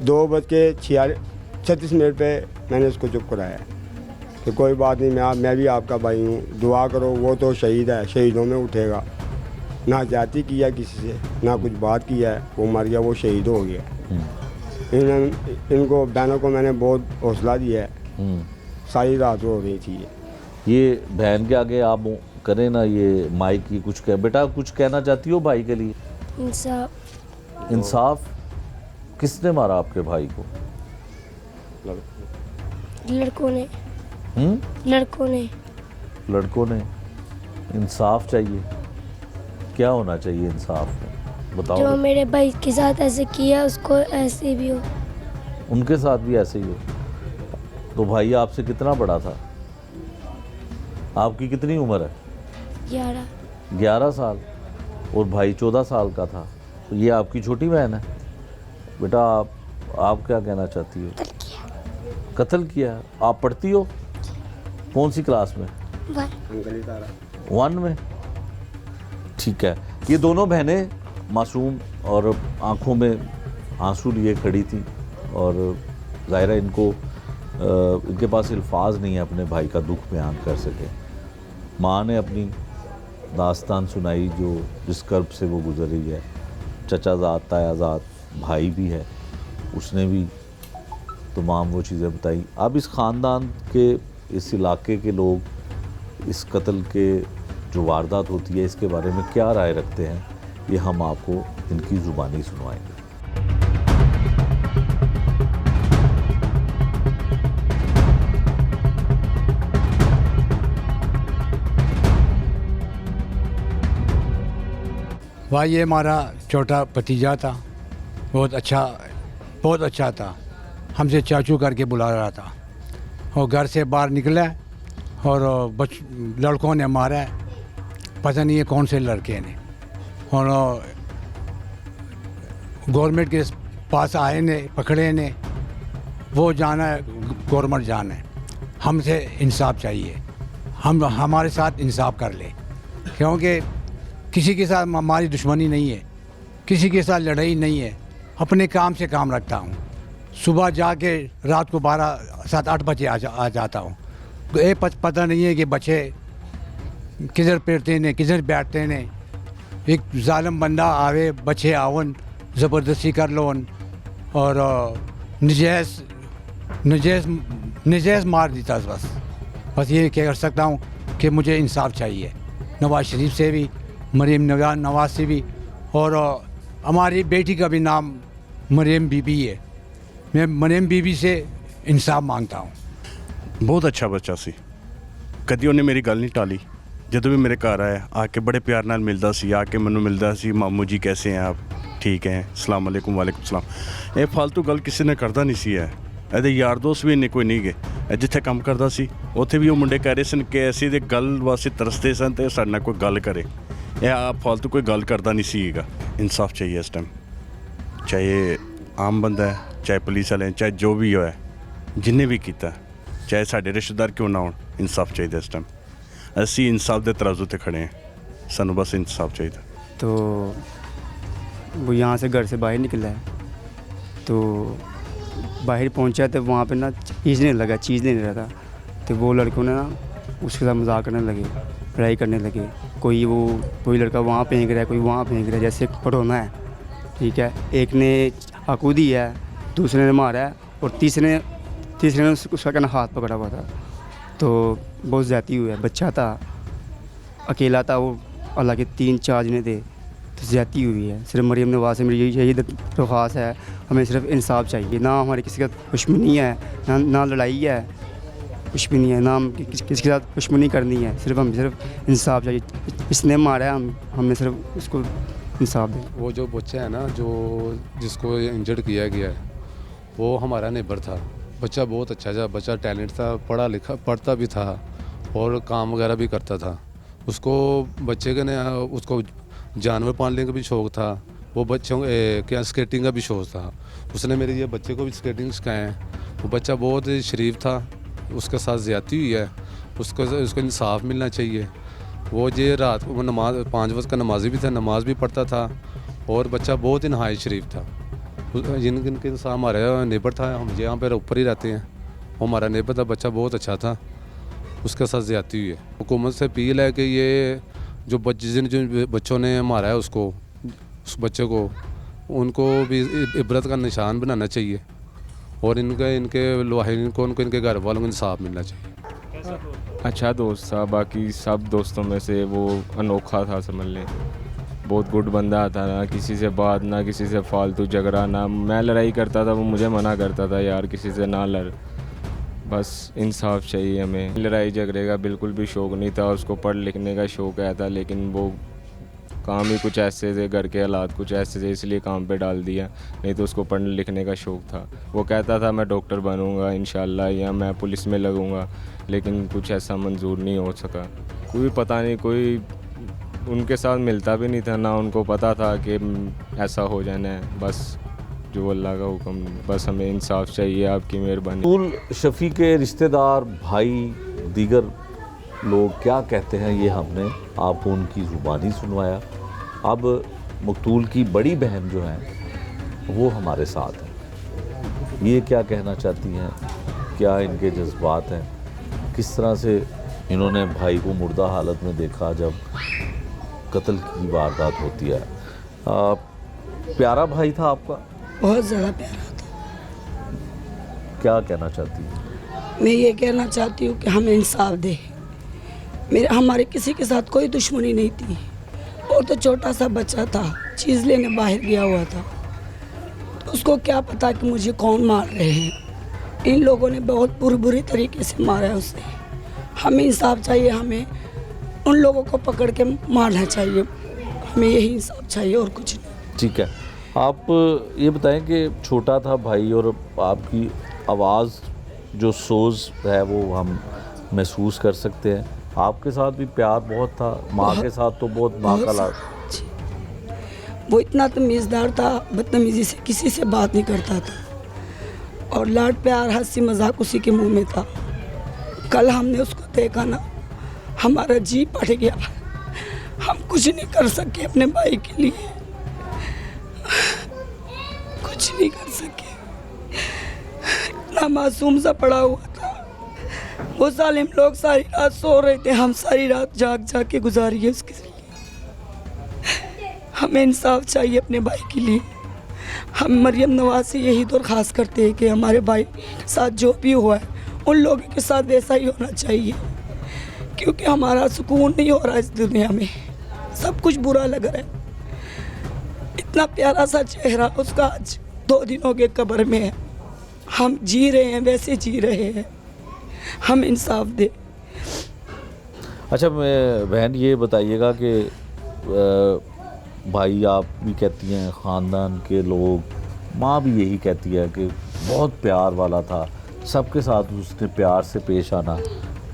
2:36 पे मैंने उसको चुप कराया कि कोई बात नहीं, मैं भी आपका भाई हूँ, दुआ करो। वो तो शहीद है, शहीदों में उठेगा। ना जाति किया किसी से, ना कुछ बात किया है, वो मर गया, वो शहीद हो गया। इनको बहनों को मैंने बहुत हौसला दिया है। सारी रात रो रही थी। ये बहन के आगे आप करें ना ये माइक की कुछ बेटा कुछ कहना चाहती हो भाई के लिए? इंसाफ। इंसाफ? किसने मारा आपके भाई को? लड़कों ने। लड़कों ने। इंसाफ चाहिए। क्या होना चाहिए इंसाफ में, बताओ? जो मेरे भाई के साथ ऐसे किया उसको ऐसे भी हो। उनके साथ भी ऐसे ही हो? तो भाई आपसे कितना बड़ा था? आपकी कितनी उम्र है? 11। 11 साल। और भाई 14 साल का था। ये आपकी छोटी बहन है। बेटा आप क्या कहना चाहती हो? कत्ल किया। आप पढ़ती हो कौन सी क्लास में? 1 में। ठीक है। ये दोनों बहनें मासूम और आंखों में आंसू लिए खड़ी थी और ज़ाहिर है इनके पास अल्फाज नहीं है अपने भाई का दुख बयान कर सके। माँ ने अपनी दास्तान सुनाई जो जिस कर्ब से वो गुजर रही है। चचाजाद तायाजाद भाई भी है, उसने भी तमाम वो चीज़ें बताई। अब इस ख़ानदान के, इस इलाके के लोग इस कत्ल के जो वारदात होती है इसके बारे में क्या राय रखते हैं, ये हम आपको इनकी ज़ुबानी सुनवाएंगे। भाई ये हमारा छोटा भतीजा था, बहुत अच्छा था। हमसे चाचू करके बुला रहा था और घर से बाहर निकला और लड़कों ने मारा है, पता नहीं है कौन से लड़के ने। और गवर्नमेंट के पास आए ने, पकड़े ने, वो जाना है, गवर्नमेंट जाना है। हमसे इंसाफ चाहिए, हमारे साथ इंसाफ कर ले, क्योंकि किसी के साथ हमारी दुश्मनी नहीं है, किसी के साथ लड़ाई नहीं है। अपने काम से काम रखता हूँ। सुबह जाके रात को 7-8 बजे आ जाता हूँ। ये पता नहीं है कि बच्चे किधर पेड़ते ने, किधर बैठते ने। एक जालिम बंदा आवे, बच्चे आवन, ज़बरदस्ती कर लोन और नजायज़ मार देता। बस ये कह सकता हूँ कि मुझे इंसाफ चाहिए, नवाज शरीफ से भी, मरीम नवाज से भी, और हमारी बेटी का भी नाम मरीम बीबी है। मैं मरीम बीबी से इंसाफ मांगता हूँ। बहुत अच्छा बच्चा सी, कदी उन्हें मेरी गल नहीं टाली। ਜਦੋਂ भी मेरे घर आया आके बड़े प्यार नाल मिलदा सी, आके मैनू मिलदा सी, मामू जी कैसे हैं आप, ठीक हैं, अस्सलाम वालेकुम, वालेकुम सलाम। ये फालतू गल किसी ने करदा नहीं सी है। ਇਹਦੇ ਯਾਰ ਦੋਸਤ ਵੀ ਇੰਨੇ ਕੋਈ ਨਹੀਂ ਗਏ। ਜਿੱਥੇ ਕੰਮ ਕਰਦਾ ਸੀ ਉੱਥੇ ਵੀ ਉਹ ਮੁੰਡੇ ਕਹਿ ਰਹੇ ਸਨ ਕਿ ਅਸੀਂ ਦੇ ਗੱਲ ਵਾਸਤੇ ਤਰਸਦੇ ਸਨ ਤੇ ਸਾਡੇ ਨਾਲ ਕੋਈ ਗੱਲ ਕਰੇ। ਇਹ ਆ ਫਾਲਤੂ ਕੋਈ ਗੱਲ ਕਰਦਾ ਨਹੀਂ ਸੀਗਾ। ਇਨਸਾਫ ਚਾਹੀਏ ਇਸ ਟਾਈਮ, ਚਾਹੇ ਆਮ ਬੰਦਾ ਹੈ, ਚਾਹੇ ਪੁਲਿਸ ਵਾਲੇ, ਚਾਹੇ ਜੋ ਵੀ ਹੋਇਆ, ਜਿੰਨੇ ਵੀ ਕੀਤਾ, ਚਾਹੇ ਸਾਡੇ ਰਿਸ਼ਤੇਦਾਰ ਕਿਉਂ ਨਾ ਹੋਣ, ਇਨਸਾਫ ਚਾਹੀਦਾ ਇਸ ਟਾਈਮ। ਅਸੀਂ ਇਨਸਾਫ ਦੇ ਤਰਾਜ਼ੂ ਤੇ ਖੜੇ ਹਾਂ, ਸਾਨੂੰ बस इंसाफ चाहिए। तो वो यहाँ से घर से बाहर निकला है, तो बाहर पहुँचा तो वहाँ पे ना चीज़ नहीं लगा, चीज़ नहीं रहा था। तो वो लड़कों ने ना उसके साथ मजाक करने लगे, लड़ाई करने लगे। कोई लड़का वहाँ फेंक रहा है, कोई वहाँ फेंक रहा है, जैसे पढ़ोना है, ठीक है। एक ने चाकू दी है, दूसरे ने मारा है और तीसरे ने उसका कहना हाथ पकड़ा हुआ था। तो बहुत ज़्यादती हुई है। बच्चा था, अकेला था वो, हालांकि 3-4 जने थे, तो ज़्यादती हुई है। सिर्फ मरीम नवाज से मेरी यही दरख्वास्त है, हमें सिर्फ इंसाफ चाहिए। ना हमारे किसी का दुश्मनी है, ना लड़ाई है, कुछ भी नहीं है, ना हम किसी के साथ दुश्मनी करनी है। हमें सिर्फ इंसाफ चाहिए। इसने मारा है, हमें सिर्फ उसको इंसाफ दें। वो जो बच्चा है ना, जिसको इंजर्ड किया गया है, वो हमारा नेबर था। बच्चा बहुत अच्छा था, बच्चा टैलेंट था, पढ़ता भी था और काम वगैरह भी करता था। उसको बच्चे के ने उसको जानवर पालने का भी शौक़ था। वो बच्चों क्या स्केटिंग का भी शौक़ था। उसने मेरे ये बच्चे को भी स्केटिंग सिखाए हैं। वो बच्चा बहुत शरीफ था, उसके साथ ज़्यादती हुई है, उसको इंसाफ मिलना चाहिए। वो ये रात को नमाज 5 वक्त का नमाजी भी था, नमाज भी पढ़ता था और बच्चा बहुत ही नहायत शरीफ था। जिनके साथ हमारे नेबर था, हम यहाँ पर ऊपर ही रहते हैं, वो हमारा नेबर था, बच्चा बहुत अच्छा था, उसके साथ ज़्यादती हुई है। हुकूमत से अपील है कि ये जो बच्चों ने मारा है उस बच्चे को, उनको भी इबरत का निशान बनाना चाहिए और इनके घर वालों को इंसाफ मिलना चाहिए। अच्छा दोस्त था, बाकी सब दोस्तों में से वो अनोखा था, समझ लें। बहुत गुड बंदा था, ना किसी से बात, ना किसी से फालतू झगड़ा, ना मैं लड़ाई करता था वो मुझे मना करता था, यार किसी से ना लड़, बस इंसाफ चाहिए हमें। लड़ाई झगड़े का बिल्कुल भी शौक़ नहीं था, उसको पढ़ लिखने का शौक़ आया था, लेकिन वो काम ही कुछ ऐसे थे, घर के हालात कुछ ऐसे थे, इसलिए काम पे डाल दिया, नहीं तो उसको पढ़ने लिखने का शौक़ था। वो कहता था मैं डॉक्टर बनूंगा इंशाल्लाह, या मैं पुलिस में लगूंगा, लेकिन कुछ ऐसा मंजूर नहीं हो सका। कोई पता नहीं, कोई उनके साथ मिलता भी नहीं था, ना उनको पता था कि ऐसा हो जाना है। बस जो अल्लाह का हुक्म, बस हमें इंसाफ चाहिए, आपकी मेहरबानी। मकतूल शफ़ी के रिश्तेदार, भाई, दीगर लोग क्या कहते हैं ये हमने आपको उनकी ज़ुबानी सुनवाया। अब मकतूल की बड़ी बहन जो है वो हमारे साथ है, ये क्या कहना चाहती हैं, क्या इनके जज्बात हैं, किस तरह से इन्होंने भाई को मुर्दा हालत में देखा जब कत्ल की वारदात होती है। प्यारा भाई था आपका? बहुत ज़्यादा प्यारा था। क्या कहना चाहती हैं? मैं ये कहना चाहती हूँ कि हमें इंसाफ दे। हमारे किसी के साथ कोई दुश्मनी नहीं थी, और तो छोटा सा बच्चा था, चीज़ लेने बाहर गया हुआ था, तो उसको क्या पता कि मुझे कौन मार रहे हैं। इन लोगों ने बहुत बुरी तरीके से मारा है उसे। हमें इंसाफ चाहिए, हमें उन लोगों को पकड़ के मारना चाहिए, हमें यही इंसाफ चाहिए और कुछ नहीं। ठीक है, आप ये बताएं कि छोटा था भाई और आपकी आवाज़ जो सोज है वो हम महसूस कर सकते हैं। आपके साथ भी प्यार बहुत था, माँ के साथ तो बहुत माँ का लाड। वो इतना तमीज़दार था, बदतमीज़ी से किसी से बात नहीं करता था, और लाड प्यार हंसी मजाक उसी के मुंह में था। कल हमने उसको देखा ना, हमारा जी फट गया। हम कुछ नहीं कर सके अपने भाई के लिए, कुछ नहीं कर सके। इतना मासूम सा पड़ा हुआ था। वो जालिम लोग सारी रात सो रहे थे, हम सारी रात जाग जाग के गुजारी है उसके लिए। हमें इंसाफ चाहिए अपने भाई के लिए। हम मरियम नवाज से यही दरख्वास्त करते हैं कि हमारे भाई के साथ जो भी हुआ है उन लोगों के साथ वैसा ही होना चाहिए, क्योंकि हमारा सुकून नहीं हो रहा इस दुनिया में, सब कुछ बुरा लग रहा है। इतना प्यारा सा चेहरा उसका आज 2 दिन हो गए कब्र में है। हम जी रहे हैं, वैसे जी रहे हैं, हम इंसाफ दे। अच्छा बहन ये बताइएगा कि भाई आप भी कहती हैं, ख़ानदान के लोग, माँ भी यही कहती है कि बहुत प्यार वाला था, सबके साथ उसने प्यार से पेश आना,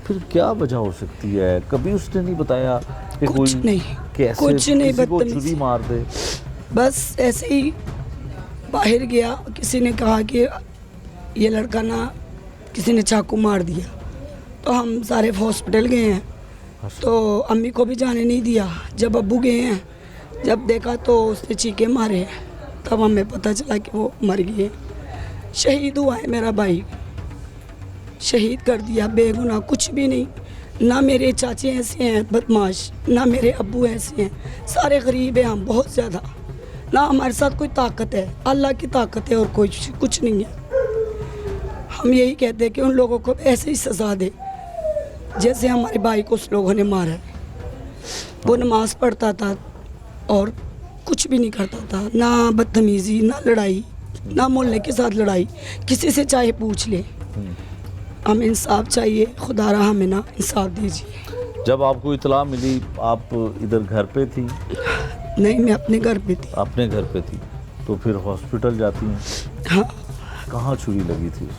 फिर क्या वजह हो सकती है? कभी उसने नहीं बताया कि कुछ कोई नहीं, कैसे कुछ नहीं, किसी को बदतमीजी। छुरी मार दे? बस ऐसे ही बाहर गया, किसी ने कहा कि ये लड़का ना किसी ने चाकू मार दिया, तो हम सारे हॉस्पिटल गए हैं, तो अम्मी को भी जाने नहीं दिया। जब अब्बू गए हैं, जब देखा तो उसने चीखे मारे, तब हमें पता चला कि वो मर गए। शहीद हुआ है मेरा भाई, शहीद कर दिया बेगुनाह, कुछ भी नहीं। ना मेरे चाचे ऐसे हैं बदमाश, ना मेरे अब्बू ऐसे हैं, सारे गरीब हैं हम बहुत ज़्यादा। ना हमारे साथ कोई ताकत है, अल्लाह की ताकत है और कोई कुछ नहीं है। हम यही कहते हैं कि उन लोगों को ऐसे ही सज़ा दे जैसे हमारे भाई को उस लोगों ने मारा है। वो नमाज पढ़ता था और कुछ भी नहीं करता था, ना बदतमीज़ी, ना लड़ाई, ना मोहल्ले के साथ लड़ाई, किसी से चाहे पूछ ले। हमें इंसाफ चाहिए, खुदारा हमें ना इंसाफ दीजिए। जब आपको इतला मिली, आप इधर घर पे थी? नहीं, मैं अपने घर पे थी। अपने घर पे थी, तो फिर हॉस्पिटल जाती हैं? हाँ। कहाँ छुरी लगी थी?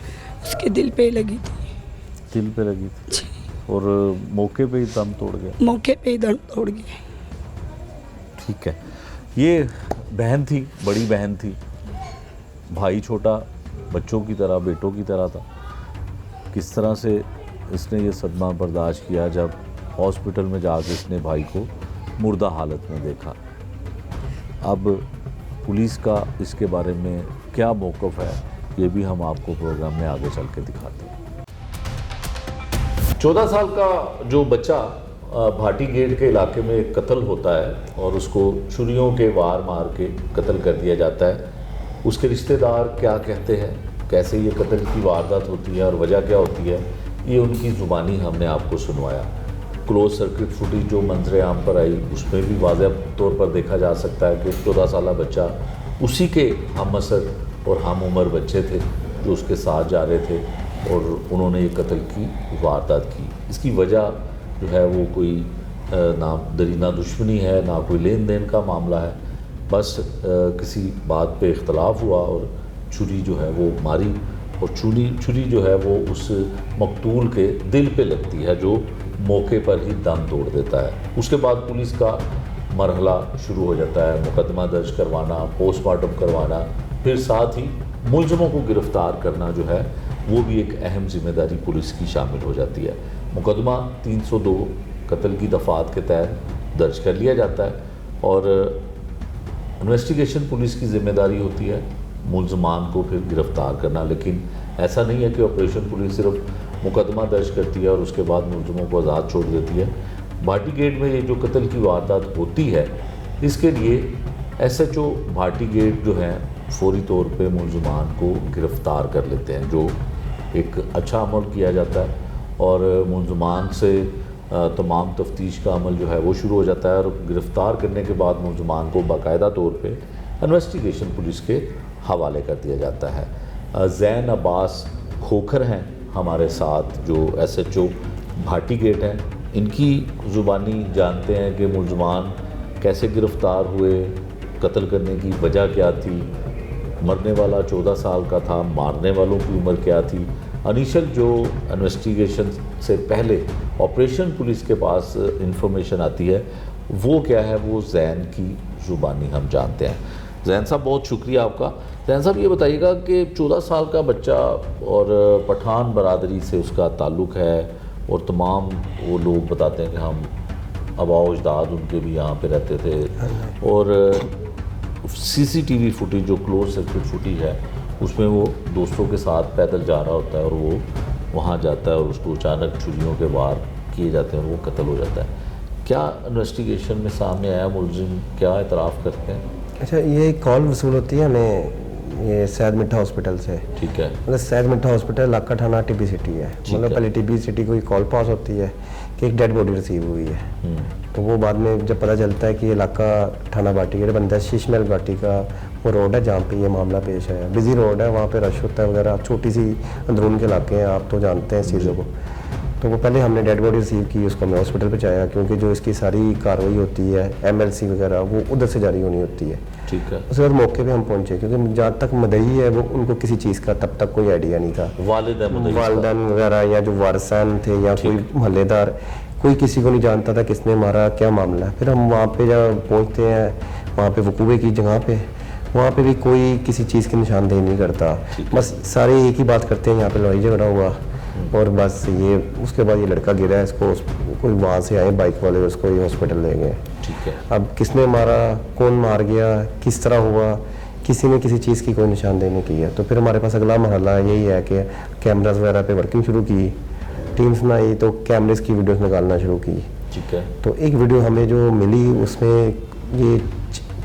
उसके दिल पे लगी थी। दिल पे लगी थी, और मौके पे ही दम तोड़ गया? मौके पे ही दम तोड़ गया। ठीक है, ये बहन थी, बड़ी बहन थी, भाई छोटा, बच्चों की तरह, बेटों की तरह था। किस तरह से इसने ये सदमा बर्दाश्त किया जब हॉस्पिटल में जाकर इसने भाई को मुर्दा हालत में देखा। अब पुलिस का इसके बारे में क्या मौक़िफ़ है, ये भी हम आपको प्रोग्राम में आगे चल के दिखाते हैं। 14 साल का जो बच्चा भाटी गेट के इलाके में कत्ल होता है और उसको छुरियों के वार मार के कत्ल कर दिया जाता है, उसके रिश्तेदार क्या कहते हैं, कैसे ये कत्ल की वारदात होती है और वजह क्या होती है, ये उनकी ज़ुबानी हमने आपको सुनवाया। क्लोज सर्किट फुटेज जो मंजर आम पर आई, उसमें भी वाज़ेह तौर पर देखा जा सकता है कि 14 साल बच्चा उसी के हम असर और हम उम्र बच्चे थे जो उसके साथ जा रहे थे, और उन्होंने ये कत्ल की वारदात की। इसकी वजह जो है वो कोई ना दरीना दुश्मनी है, ना कोई लेन देन का मामला है, बस किसी बात पे इख्तलाफ हुआ और छुरी जो है वो मारी, और छुरी जो है वो उस मकतूल के दिल पे लगती है जो मौके पर ही दम तोड़ देता है। उसके बाद पुलिस का मरहला शुरू हो जाता है, मुकदमा दर्ज करवाना, पोस्टमार्टम करवाना, फिर साथ ही मुलज़मों को गिरफ़्तार करना जो है वो भी एक अहम जिम्मेदारी पुलिस की शामिल हो जाती है। मुकदमा 302 कत्ल की दफ़ात के तहत दर्ज कर लिया जाता है और इन्वेस्टिगेशन पुलिस की ज़िम्मेदारी होती है मुलज़मान को फिर गिरफ़्तार करना। लेकिन ऐसा नहीं है कि ऑपरेशन पुलिस सिर्फ मुकदमा दर्ज करती है और उसके बाद मुलज़मों को आज़ाद छोड़ देती है। भाटी गेट में ये जो कत्ल की वारदात होती है, इसके लिए SHO भाटी गेट जो है फौरी तौर पे मुलज़मान को गिरफ़्तार कर लेते हैं, जो एक अच्छा अमल किया जाता है और मुलज़मान से तमाम तफ्तीश का अमल जो है वो शुरू हो जाता है और गिरफ़्तार करने के बाद मुलज़मान को बाकायदा तौर पे इन्वेस्टिगेशन पुलिस के हवाले कर दिया जाता है। ज़ैन अब्बास खोखर हैं हमारे साथ, जो SHO भाटी गेट हैं। इनकी ज़ुबानी जानते हैं कि मुलज़मान कैसे गिरफ़्तार हुए, कत्ल करने की वजह क्या थी, मरने वाला 14 साल का था, मारने वालों की उम्र क्या थी। इनिशियल जो इन्वेस्टिगेशन से पहले ऑपरेशन पुलिस के पास इंफॉर्मेशन आती है वो क्या है, वो ज़ैन की ज़ुबानी हम जानते हैं। ज़ैन साहब बहुत शुक्रिया आपका। ज़ैन साहब ये बताइएगा कि 14 साल का बच्चा और पठान बरादरी से उसका ताल्लुक़ है और तमाम वो लोग बताते हैं कि हम आबाओ अजदाद उनके भी यहाँ पे रहते थे और CCTV फुटेज जो क्लोज सर्किट फुटेज है उसमें वो दोस्तों के साथ पैदल जा रहा होता है और वो वहाँ जाता है और उसको अचानक छुरियों के वार किए जाते हैं और वो कत्ल हो जाता है। क्या इन्वेस्टिगेशन में सामने आया, मुलजिम क्या इतराफ़ करते हैं? अच्छा, ये कॉल वसूल होती है हमें ये सैयद मिठा हॉस्पिटल से। ठीक है। मतलब सैयद मिठा हॉस्पिटल इलाका थाना टिब्बी सिटी है। मतलब पहले टिब्बी सिटी को कॉल पास होती है कि एक डेड बॉडी रिसीव हुई है। तो वो बाद में जब पता चलता है कि ये इलाका थाना भाटी गेट बनता है, शीशमहल भाटी का वो रोड है जहाँ पे ये मामला पेश है। बिजी रोड है, वहाँ पे रश होता है वगैरह, छोटी सी अंदरून के इलाके हैं, आप तो जानते हैं इस चीज़ों को। तो वो पहले हमने डेड बॉडी रिसीव की, उसको हमने हॉस्पिटल पहुँचाया क्योंकि जो इसकी सारी कार्रवाई होती है MLC वगैरह वो उधर से जारी होनी होती है। ठीक है। उसके बाद मौके पे हम पहुंचे क्योंकि जहाँ तक मदई है वो उनको किसी चीज़ का तब तक कोई आइडिया नहीं था। वालिदैन वगैरह या जो वारसान थे या कोई मोहल्लेदार, कोई किसी को नहीं जानता था किसने मारा, क्या मामला है। फिर हम वहाँ पे जब पहुँचते हैं, वहाँ पे वकूबे की जगह पे, वहाँ पे भी कोई किसी चीज़ की निशानदेही नहीं करता, बस सारे एक ही बात करते हैं यहाँ पे लड़ाई झगड़ा हुआ और बस ये उसके बाद ये लड़का गिरा है, इसको कोई वहाँ से आए बाइक वाले उसको ये हॉस्पिटल ले गए। ठीक है। अब किसने मारा, कौन मार गया, किस तरह हुआ, किसी ने किसी चीज़ की कोई निशानदेही नहीं की है। तो फिर हमारे पास अगला मरहला यही है कि कैमराज वगैरह पे वर्किंग शुरू की, टीम्स में आई तो कैमरेज की वीडियोस निकालना शुरू की। ठीक है। तो एक वीडियो हमें जो मिली उसमें ये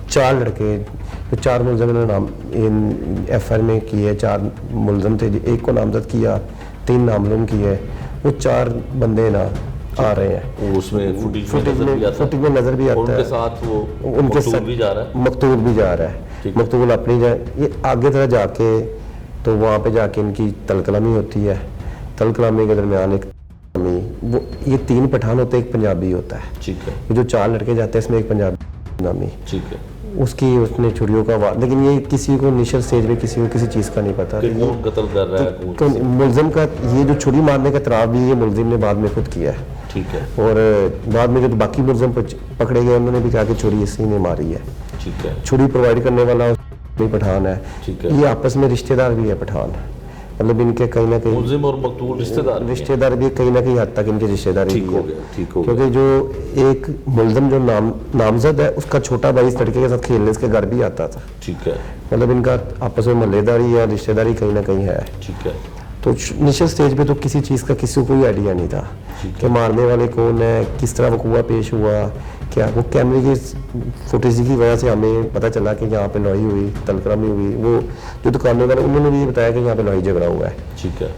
4 लड़के, जो 4 मुलज़म ने नाम FIR में किए, 4 मुलज़म थे, एक को नामजद किया, 3 नामलूम किए, वो 4 बंदे ना आ रहे हैं। उसमें फुटेज में नजर भी आता है, उनके साथ वो उनके साथ भी जा रहा है, मकतूल भी जा रहा है। मकतूल अपनी ये आगे तरह जाके तो वहाँ पे जाके इनकी तलकलामी होती है। तलकलामी के दरमियान एक वो ये 3 पठान होते हैं, एक पंजाबी होता है। ठीक है। ये जो 4 लड़के जाते हैं इसमें एक पंजाबी नामी। ठीक है। उसने छुरियों का वार, लेकिन ये किसी को इनिशियल स्टेज में किसी को किसी चीज़ का नहीं पता कि कौन कत्ल कर रहा है। तो मुलजिम का ये जो छुरी मारने का इतराफ़ भी ये मुलजिम ने बाद में खुद किया है। ठीक है। और बाद में जो बाकी मुलजिम पकड़े गए उन्होंने भी कहा कि छुरी इसी ने मारी है। ठीक है। छुरी प्रोवाइड करने वाला पठान है। ठीक है। ये आपस में रिश्तेदार भी है पठान, मतलब इनके कहीं ना कहीं मुलजिम और मकतूल रिश्तेदार भी कहीं ना कहीं हद तक इनकी रिश्तेदारी ठीक हो गया। ठीक हो गया। क्योंकि जो एक मुलजिम जो नामजद है उसका छोटा भाई इस लड़के के साथ खेलने इसके घर भी आता था। ठीक है। मतलब इनका आपस में मोहल्लेदारी या रिश्तेदारी कहीं ना कहीं है। ठीक है। तो इनिशियल स्टेज पे तो किसी चीज़ का किसी को कोई आइडिया नहीं था कि मारने वाले कौन है, किस तरह वकूआ पेश हुआ, क्या वो कैमरे की फुटेज की वजह से हमें पता चला कि यहाँ पे लड़ाई हुई, तलकरामी हुई। वो जो दुकानों वाले उन्होंने भी बताया कि यहाँ पे लड़ाई झगड़ा हुआ है। ठीक है।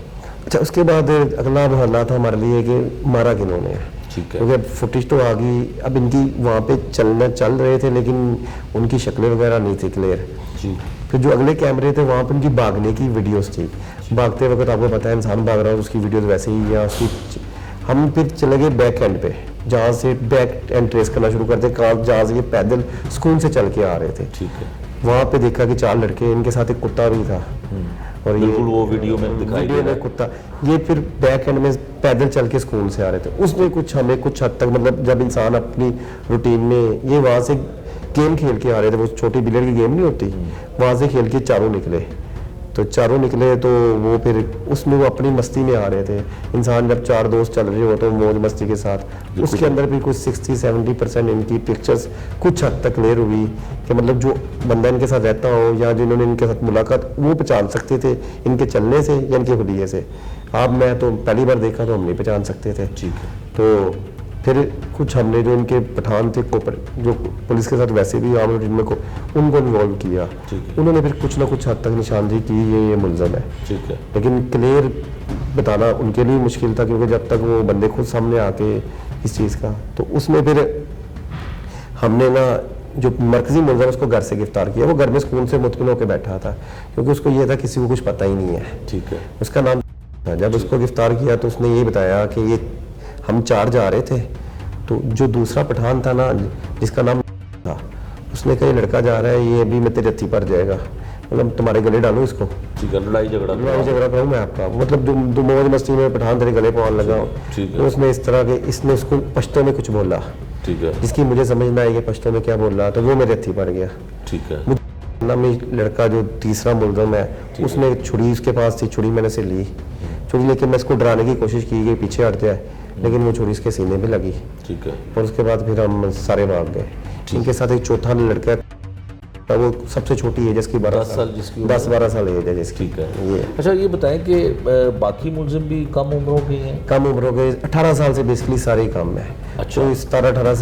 अच्छा, उसके बाद अगला मरहला था हमारे लिए कि मारा किन्होंने है। ठीक है। क्योंकि फुटेज तो आ गई, अब इनकी वहाँ पे चल रहे थे लेकिन उनकी शक्लें वगैरह नहीं थी क्लियर। जी। फिर जो अगले कैमरे थे वहाँ पर उनकी भागने की वीडियोस थी। भागते वक्त आपको पता है इंसान भाग रहा है, उसकी वीडियोस वैसे ही या उसकी। हम फिर चले गए बैक एंड पे, जहाँ से बैक एंड ट्रेस करना शुरू करते, जहाँ से ये पैदल स्कूल से चल के आ रहे थे। ठीक है। वहाँ पे देखा कि 4 लड़के, इनके साथ एक कुत्ता भी था। और बिल्कुल वो वीडियो में दिखाई दे वीडियो रहा में कुत्ता, ये फिर बैक एंड में पैदल चल के स्कूल से आ रहे थे। उसने कुछ हमें कुछ हद तक मतलब जब इंसान अपनी रूटीन में, ये वहाँ से गेम खेल के आ रहे थे, वो छोटी बिलियर की गेम नहीं होती, वहाँ से खेल के चारों निकले। तो चारों निकले तो वो फिर उसमें वो अपनी मस्ती में आ रहे थे। इंसान जब चार दोस्त चल रहे हो तो मौज मस्ती के साथ, उसके अंदर भी कुछ 60-70% इनकी पिक्चर्स कुछ हद तक क्लियर हुई कि मतलब जो बंदा इनके साथ रहता हो या जिन्होंने इनके साथ मुलाकात, वो पहचान सकते थे इनके चलने से या इनके हुलिये से। आप मैं तो पहली बार देखा तो हम नहीं पहचान सकते थे। ठीक है। तो फिर कुछ हमने जो इनके पठान थे जो पुलिस के साथ वैसे भी आम रूटीन में उनको इन्वॉल्व किया। उन्होंने फिर कुछ ना कुछ हद तक निशानदेही की ये मुलज़म है। ठीक है। लेकिन क्लियर बताना उनके लिए मुश्किल था, क्योंकि जब तक वो बंदे खुद सामने आके इस चीज़ का, तो उसमें फिर हमने ना जो मरकजी मुलज़म उसको घर से गिरफ्तार किया। वो घर में सुकून से मुतमिन होकर बैठा था, क्योंकि उसको ये था किसी को कुछ पता ही नहीं है। ठीक है। उसका नाम था। जब उसको गिरफ्तार किया तो उसने ये बताया कि ये हम 4 जा रहे थे, तो जो दूसरा पठान था ना जिसका नाम था, उसने कहा ये लड़का जा रहा है, ये अभी मैं तेरे हत्थी पर जाएगा, मतलब तुम्हारे गले डालूं इसको। ठीक है। लड़ाई झगड़ा करूँ मैं आपका, मतलब जो मौज मस्ती में पठान तेरे गले पवान लगा। तो उसने इस तरह के, इसने उसको पश्तो में कुछ बोला। ठीक है। जिसकी मुझे समझ में आई कि पश्तो में क्या बोल रहा, तो वो मेरे हत्थी पर गया। ठीक है। नामी लड़का जो तीसरा मुलज़म है, उसने छुरी उसके पास थी, छुरी मैंने से ली, छुरी लेके मैं इसको डराने की कोशिश की कि पीछे हट जाए, लेकिन वो छुरी इसके सीने पे लगी। ठीक है। और उसके बाद फिर हम सारे भाग गए। इनके साथ एक चौथा लड़का है, वो सबसे छोटी एज इसकी 12 साल, जिसकी 10-12 साल एज है जिसकी। ठीक है। ये अच्छा ये बताएं कि बाकी मुलजिम भी कम उम्रों के हैं? कम उम्रों के, 18 साल से बेसिकली सारे कम है। अच्छा। कोई 17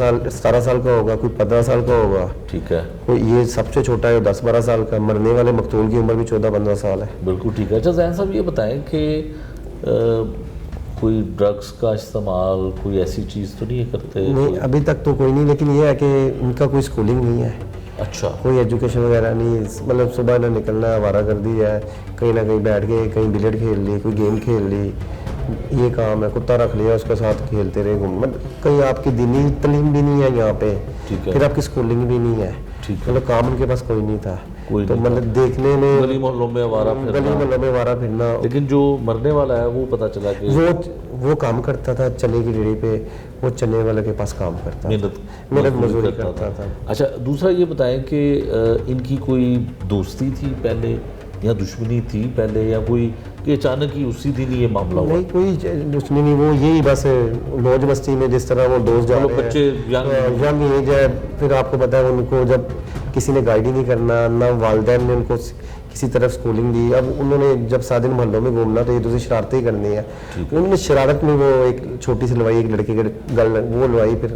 साल का होगा, कोई 15 साल का होगा। ठीक है। कोई ये सबसे छोटा है 10-12 साल का। मरने वाले मकतूल की उम्र भी 14-15 साल है। बिल्कुल ठीक है। अच्छा ज़ैन साहब ये बताएं कि कोई ड्रग्स का इस्तेमाल, कोई ऐसी चीज़ तो नहीं करते? नहीं, अभी तक तो कोई नहीं, लेकिन ये है कि उनका कोई स्कूलिंग नहीं है। अच्छा। कोई एजुकेशन वगैरह नहीं, मतलब सुबह ना निकलना, आवारागर्दी है, कहीं ना कहीं बैठ के कहीं बिलियर्ड खेल ली, कोई गेम खेल ली, ये काम है। कुत्ता रख लिया, उसके साथ खेलते रहे, मतलब कहीं आपकी दीनी तालीम भी नहीं है यहाँ पे। ठीक है। फिर आपकी स्कूलिंग भी नहीं है। ठीक है। मतलब काम उनके पास कोई नहीं था। कोई तो मतलब देखने में गली मोहल्लों में आवारा फिरना। लेकिन जो मरने वाला है वो पता चला कि वो काम करता था चने की रेहड़ी पे, वो चने वाले के पास काम करता, मेहनत मजदूरी करता था। अच्छा दूसरा ये बताएं कि इनकी कोई दोस्ती थी पहले या दुश्मनी थी पहले, या कोई कि अचानक ही उसी दिन ये मामला हुआ? नहीं, कोई दुश्मनी नहीं, वो यही बस मौज मस्ती में जिस तरह वो दोस्त जा रहे हैं, बच्चे यंग एज है। फिर आपको पता है उनको जब किसी ने गाइड ही नहीं करना, ना वालिदैन ने उनको किसी तरफ स्कूलिंग दी। अब उन्होंने जब सादिन मोहल्लों में घूमना तो ये दूसरी शरारतें ही करनी है। उन्होंने शरारत में वो एक छोटी सी लवाई, एक लड़के के गल वो लवाई, फिर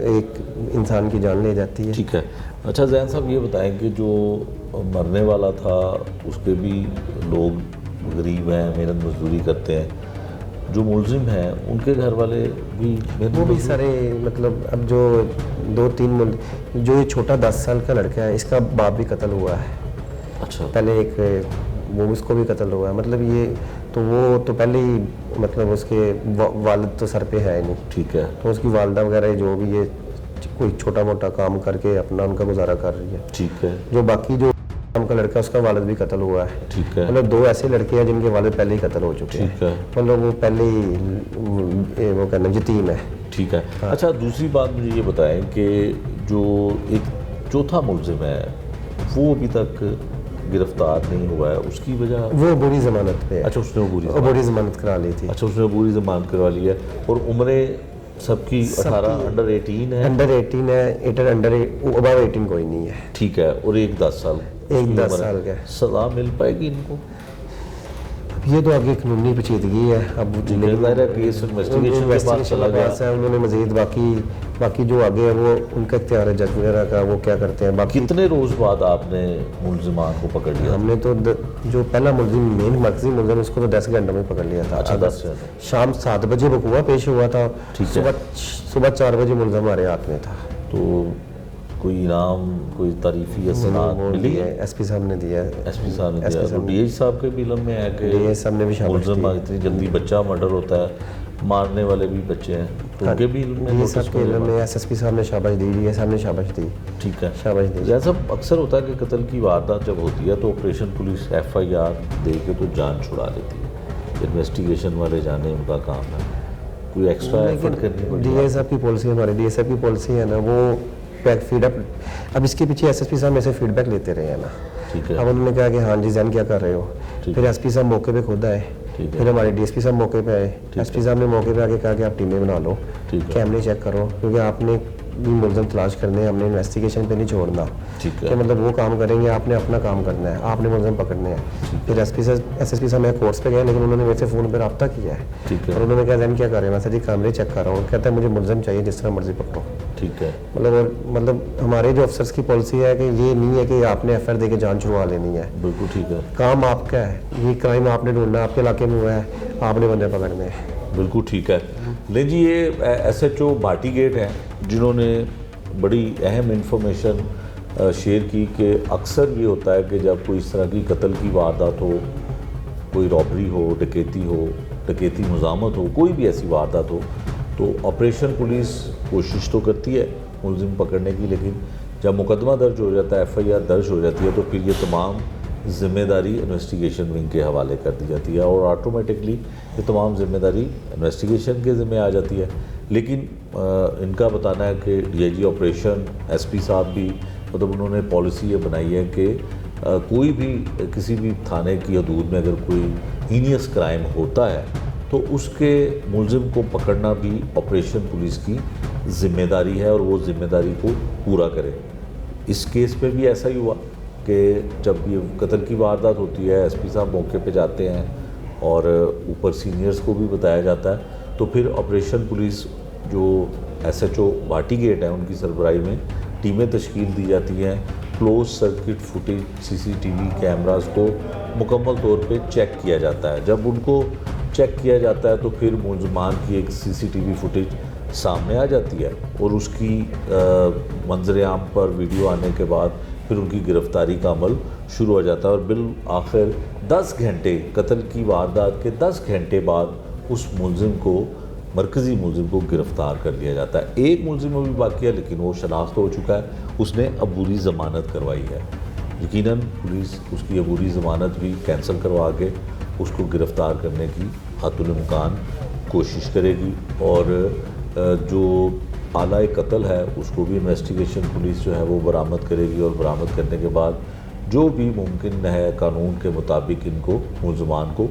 एक इंसान की जान ले जाती है। ठीक है। अच्छा ज़ैन साहब ये बताएं कि जो मरने वाला था उसके भी लोग गरीब हैं, मेहनत मजदूरी करते हैं, जो मुलजिम हैं उनके घर वाले भी वो भी सारे, मतलब अब जो 2-3 जो ये छोटा 10 साल का लड़का है, इसका बाप भी कत्ल हुआ है। अच्छा। पहले एक वो उसको भी कत्ल हुआ है, मतलब ये तो वो तो पहले ही मतलब उसके वालिद तो सर पे है नहीं। ठीक है। तो उसकी वालदा वगैरह जो भी ये कोई छोटा मोटा काम करके अपना उनका गुजारा कर रही है। ठीक है। जो बाकी जो का लड़का उसका वालिद भी कत्ल हुआ है। ठीक है। मतलब 2 ऐसे लड़के हैं जिनके वालिद पहले ही कत्ल हो चुके हैं। ठीक है। मतलब वो पहले ही वो कहना यतीम है। ठीक है। हाँ। अच्छा दूसरी बात मुझे ये बताएं कि जो एक चौथा मुलजिम है वो अभी तक गिरफ्तार नहीं हुआ है, उसकी वजह? वो बुरी जमानत पे है। अच्छा उसने बुरी जमानत करा ली थी। अच्छा उसने बुरी जमानत करवा ली है। और उम्रें सबकी 18 अंडर 18 है? अंडर 18 है, अबव 18 कोई नहीं है। ठीक है। और एक 10 साल, एक 10 साल का सजा मिल पाएगी इनको? ये तो आगे कानूनी पेचीदगी है। अब केस इन्वेस्टिगेशन के बाद चला गया है। उन्होंने मजीद बाकी जो आगे है वो उनका इख्तियार है जज वगैरह का, वो क्या करते हैं। बाकी कितने रोज बाद आपने मुलजिमान को पकड़ लिया? हमने तो जो पहला मुलजिम मेन मरकजी मुलजिम उसको तो 10 घंटे में पकड़ लिया था। अच्छा 10 घंटे। शाम 7 बजे बकुआ पेश हुआ था। सुबह 4 बजे मुलजिम हमारे हाथ में था। तो कोई इनाम, कोई तारीफी या सनाद मिली है? एसपी साहब ने दिया है। एसपी साहब ने दिया। तो डीएच साहब के भी इल्म में है कि डीएच साहब ने भी शामिल मुलजिम इतनी जल्दी बच्चा मर्डर होता है, मारने वाले भी बच्चे हैं? तो उनके भी ये सब के इल्म में एसएसपी साहब ने शाबाश दी, डीएस साहब ने शाबाश दी। ठीक है, शाबाश दी। जैसा अक्सर होता है कि कत्ल की वारदात जब होती है तो ऑपरेशन पुलिस FIR दे के तो जान छुड़ा लेती है, इन्वेस्टिगेशन वाले जाने उनका काम है, कोई एक्स्ट्रा एफर्ट करनी पड़ती है। डीएस साहब की पॉलिसी, हमारे डीएस साहब की पॉलिसी है ना, वो फीडबैक, अब इसके पीछे एसएसपी साहब में से फीडबैक लेते रहे हैं ना। ठीक है, अब उन्होंने कहा कि हाँ जी जैन क्या कर रहे हो, फिर एसपी साहब मौके पे खुद आए, फिर हमारे डीएसपी साहब मौके पे आए, एसपी साहब ने मौके पे आके कहा कि आप टीमें बना लो, कैमरे चेक करो, क्योंकि आपने भी मुलज़म तलाश करने हैं, हमने इन्वेस्टिगेशन पे नहीं छोड़ना। ठीक है, कि मतलब वो काम करेंगे, आपने अपना काम करना है, आपने मुलज़म पकड़ने हैं। फिर एसएसपी साहब मैं कोर्स पे गए, लेकिन उन्होंने मेरे से फ़ोन पर रब्ता किया है। ठीक है, और उन्होंने कहा जैन क्या कर रहे हैं, मैं सर जी कैमरे चेक कर रहा हूँ। कहता है मुझे मुलज़म चाहिए, जिस तरह मर्जी पकड़ो। ठीक है, मतलब हमारे जो अफसर्स की पॉलिसी है कि ये नहीं है कि आपने FIR दे के जान छुड़वा लेनी है। बिल्कुल ठीक है, काम आपका है, ये क्राइम आपने ढूंढना, आपके इलाके में हुआ है, आपने बंदे पकड़ने हैं। बिल्कुल ठीक है। ले जी, ये SHO भाटी गेट हैं जिन्होंने बड़ी अहम इंफॉर्मेशन शेयर की कि अक्सर ये होता है कि जब कोई इस तरह की कत्ल की वारदात हो, कोई रॉबरी हो, डकैती मुज़ामत हो, कोई भी ऐसी वारदात हो, तो ऑपरेशन पुलिस कोशिश तो करती है मुलजिम पकड़ने की, लेकिन जब मुकदमा दर्ज हो जाता है, FIR दर्ज हो जाती है, तो फिर ये तमाम ज़िम्मेदारी इन्वेस्टिगेशन विंग के हवाले कर दी जाती है और ऑटोमेटिकली ये तमाम ज़िम्मेदारी इन्वेस्टिगेशन के ज़िम्मे आ जाती है। लेकिन इनका बताना है कि DIG ऑपरेशन, SP साहब भी, मतलब उन्होंने पॉलिसी ये बनाई है कि कोई भी किसी भी थाने की हदूद में अगर कोई हीनियस क्राइम होता है तो उसके मुलजिम को पकड़ना भी ऑपरेशन पुलिस की ज़िम्मेदारी है और वो ज़िम्मेदारी को पूरा करे। इस केस पे भी ऐसा ही हुआ कि जब ये कत्ल की वारदात होती है, SP साहब मौके पे जाते हैं और ऊपर सीनियर्स को भी बताया जाता है, तो फिर ऑपरेशन पुलिस जो SHO भाटी गेट है उनकी सरबराही में टीमें तश्कील दी जाती हैं, close circuit footage CCTV cameras को मुकम्मल तौर पे चेक किया जाता है। जब उनको चेक किया जाता है तो फिर मुलज़मान की एक CCTV फुटेज सामने आ जाती है और उसकी मंजर आम पर वीडियो आने के बाद फिर उनकी गिरफ़्तारी का अमल शुरू हो जाता है और बिल आखिर 10 घंटे, कत्ल की वारदात के 10 घंटे बाद उस मुलजिम को, मरकज़ी मुलजिम को गिरफ़्तार कर लिया जाता है। एक मुलजिम अभी बाकी है, लेकिन वो शनाख्त हो चुका है, उसने अबूरी ज़मानत करवाई है। यकीनन पुलिस उसकी अबूरी ज़मानत भी कैंसिल करवा के उसको गिरफ़्तार करने की हद्दुल-इम्कान कोशिश करेगी और जो आला कत्ल है उसको भी इन्वेस्टिगेशन पुलिस जो है वो बरामद करेगी और बरामद करने के बाद जो भी मुमकिन है कानून के मुताबिक इनको, मुलज़मान को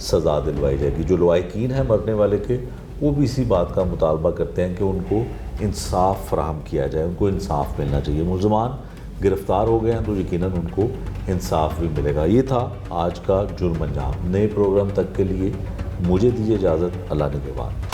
सज़ा दिलवाई जाएगी। जो लवाहिकीन हैं मरने वाले के, वो भी इसी बात का मुतालबा करते हैं कि उनको इंसाफ फराहम किया जाए, उनको इंसाफ मिलना चाहिए। मुलज़मान गिरफ़्तार हो गए हैं तो यकीनन उनको इंसाफ भी मिलेगा। ये था आज का जुर्म अंजाम। नए प्रोग्राम तक के लिए मुझे दीजिए इजाज़त। अल्लाह निगहबान।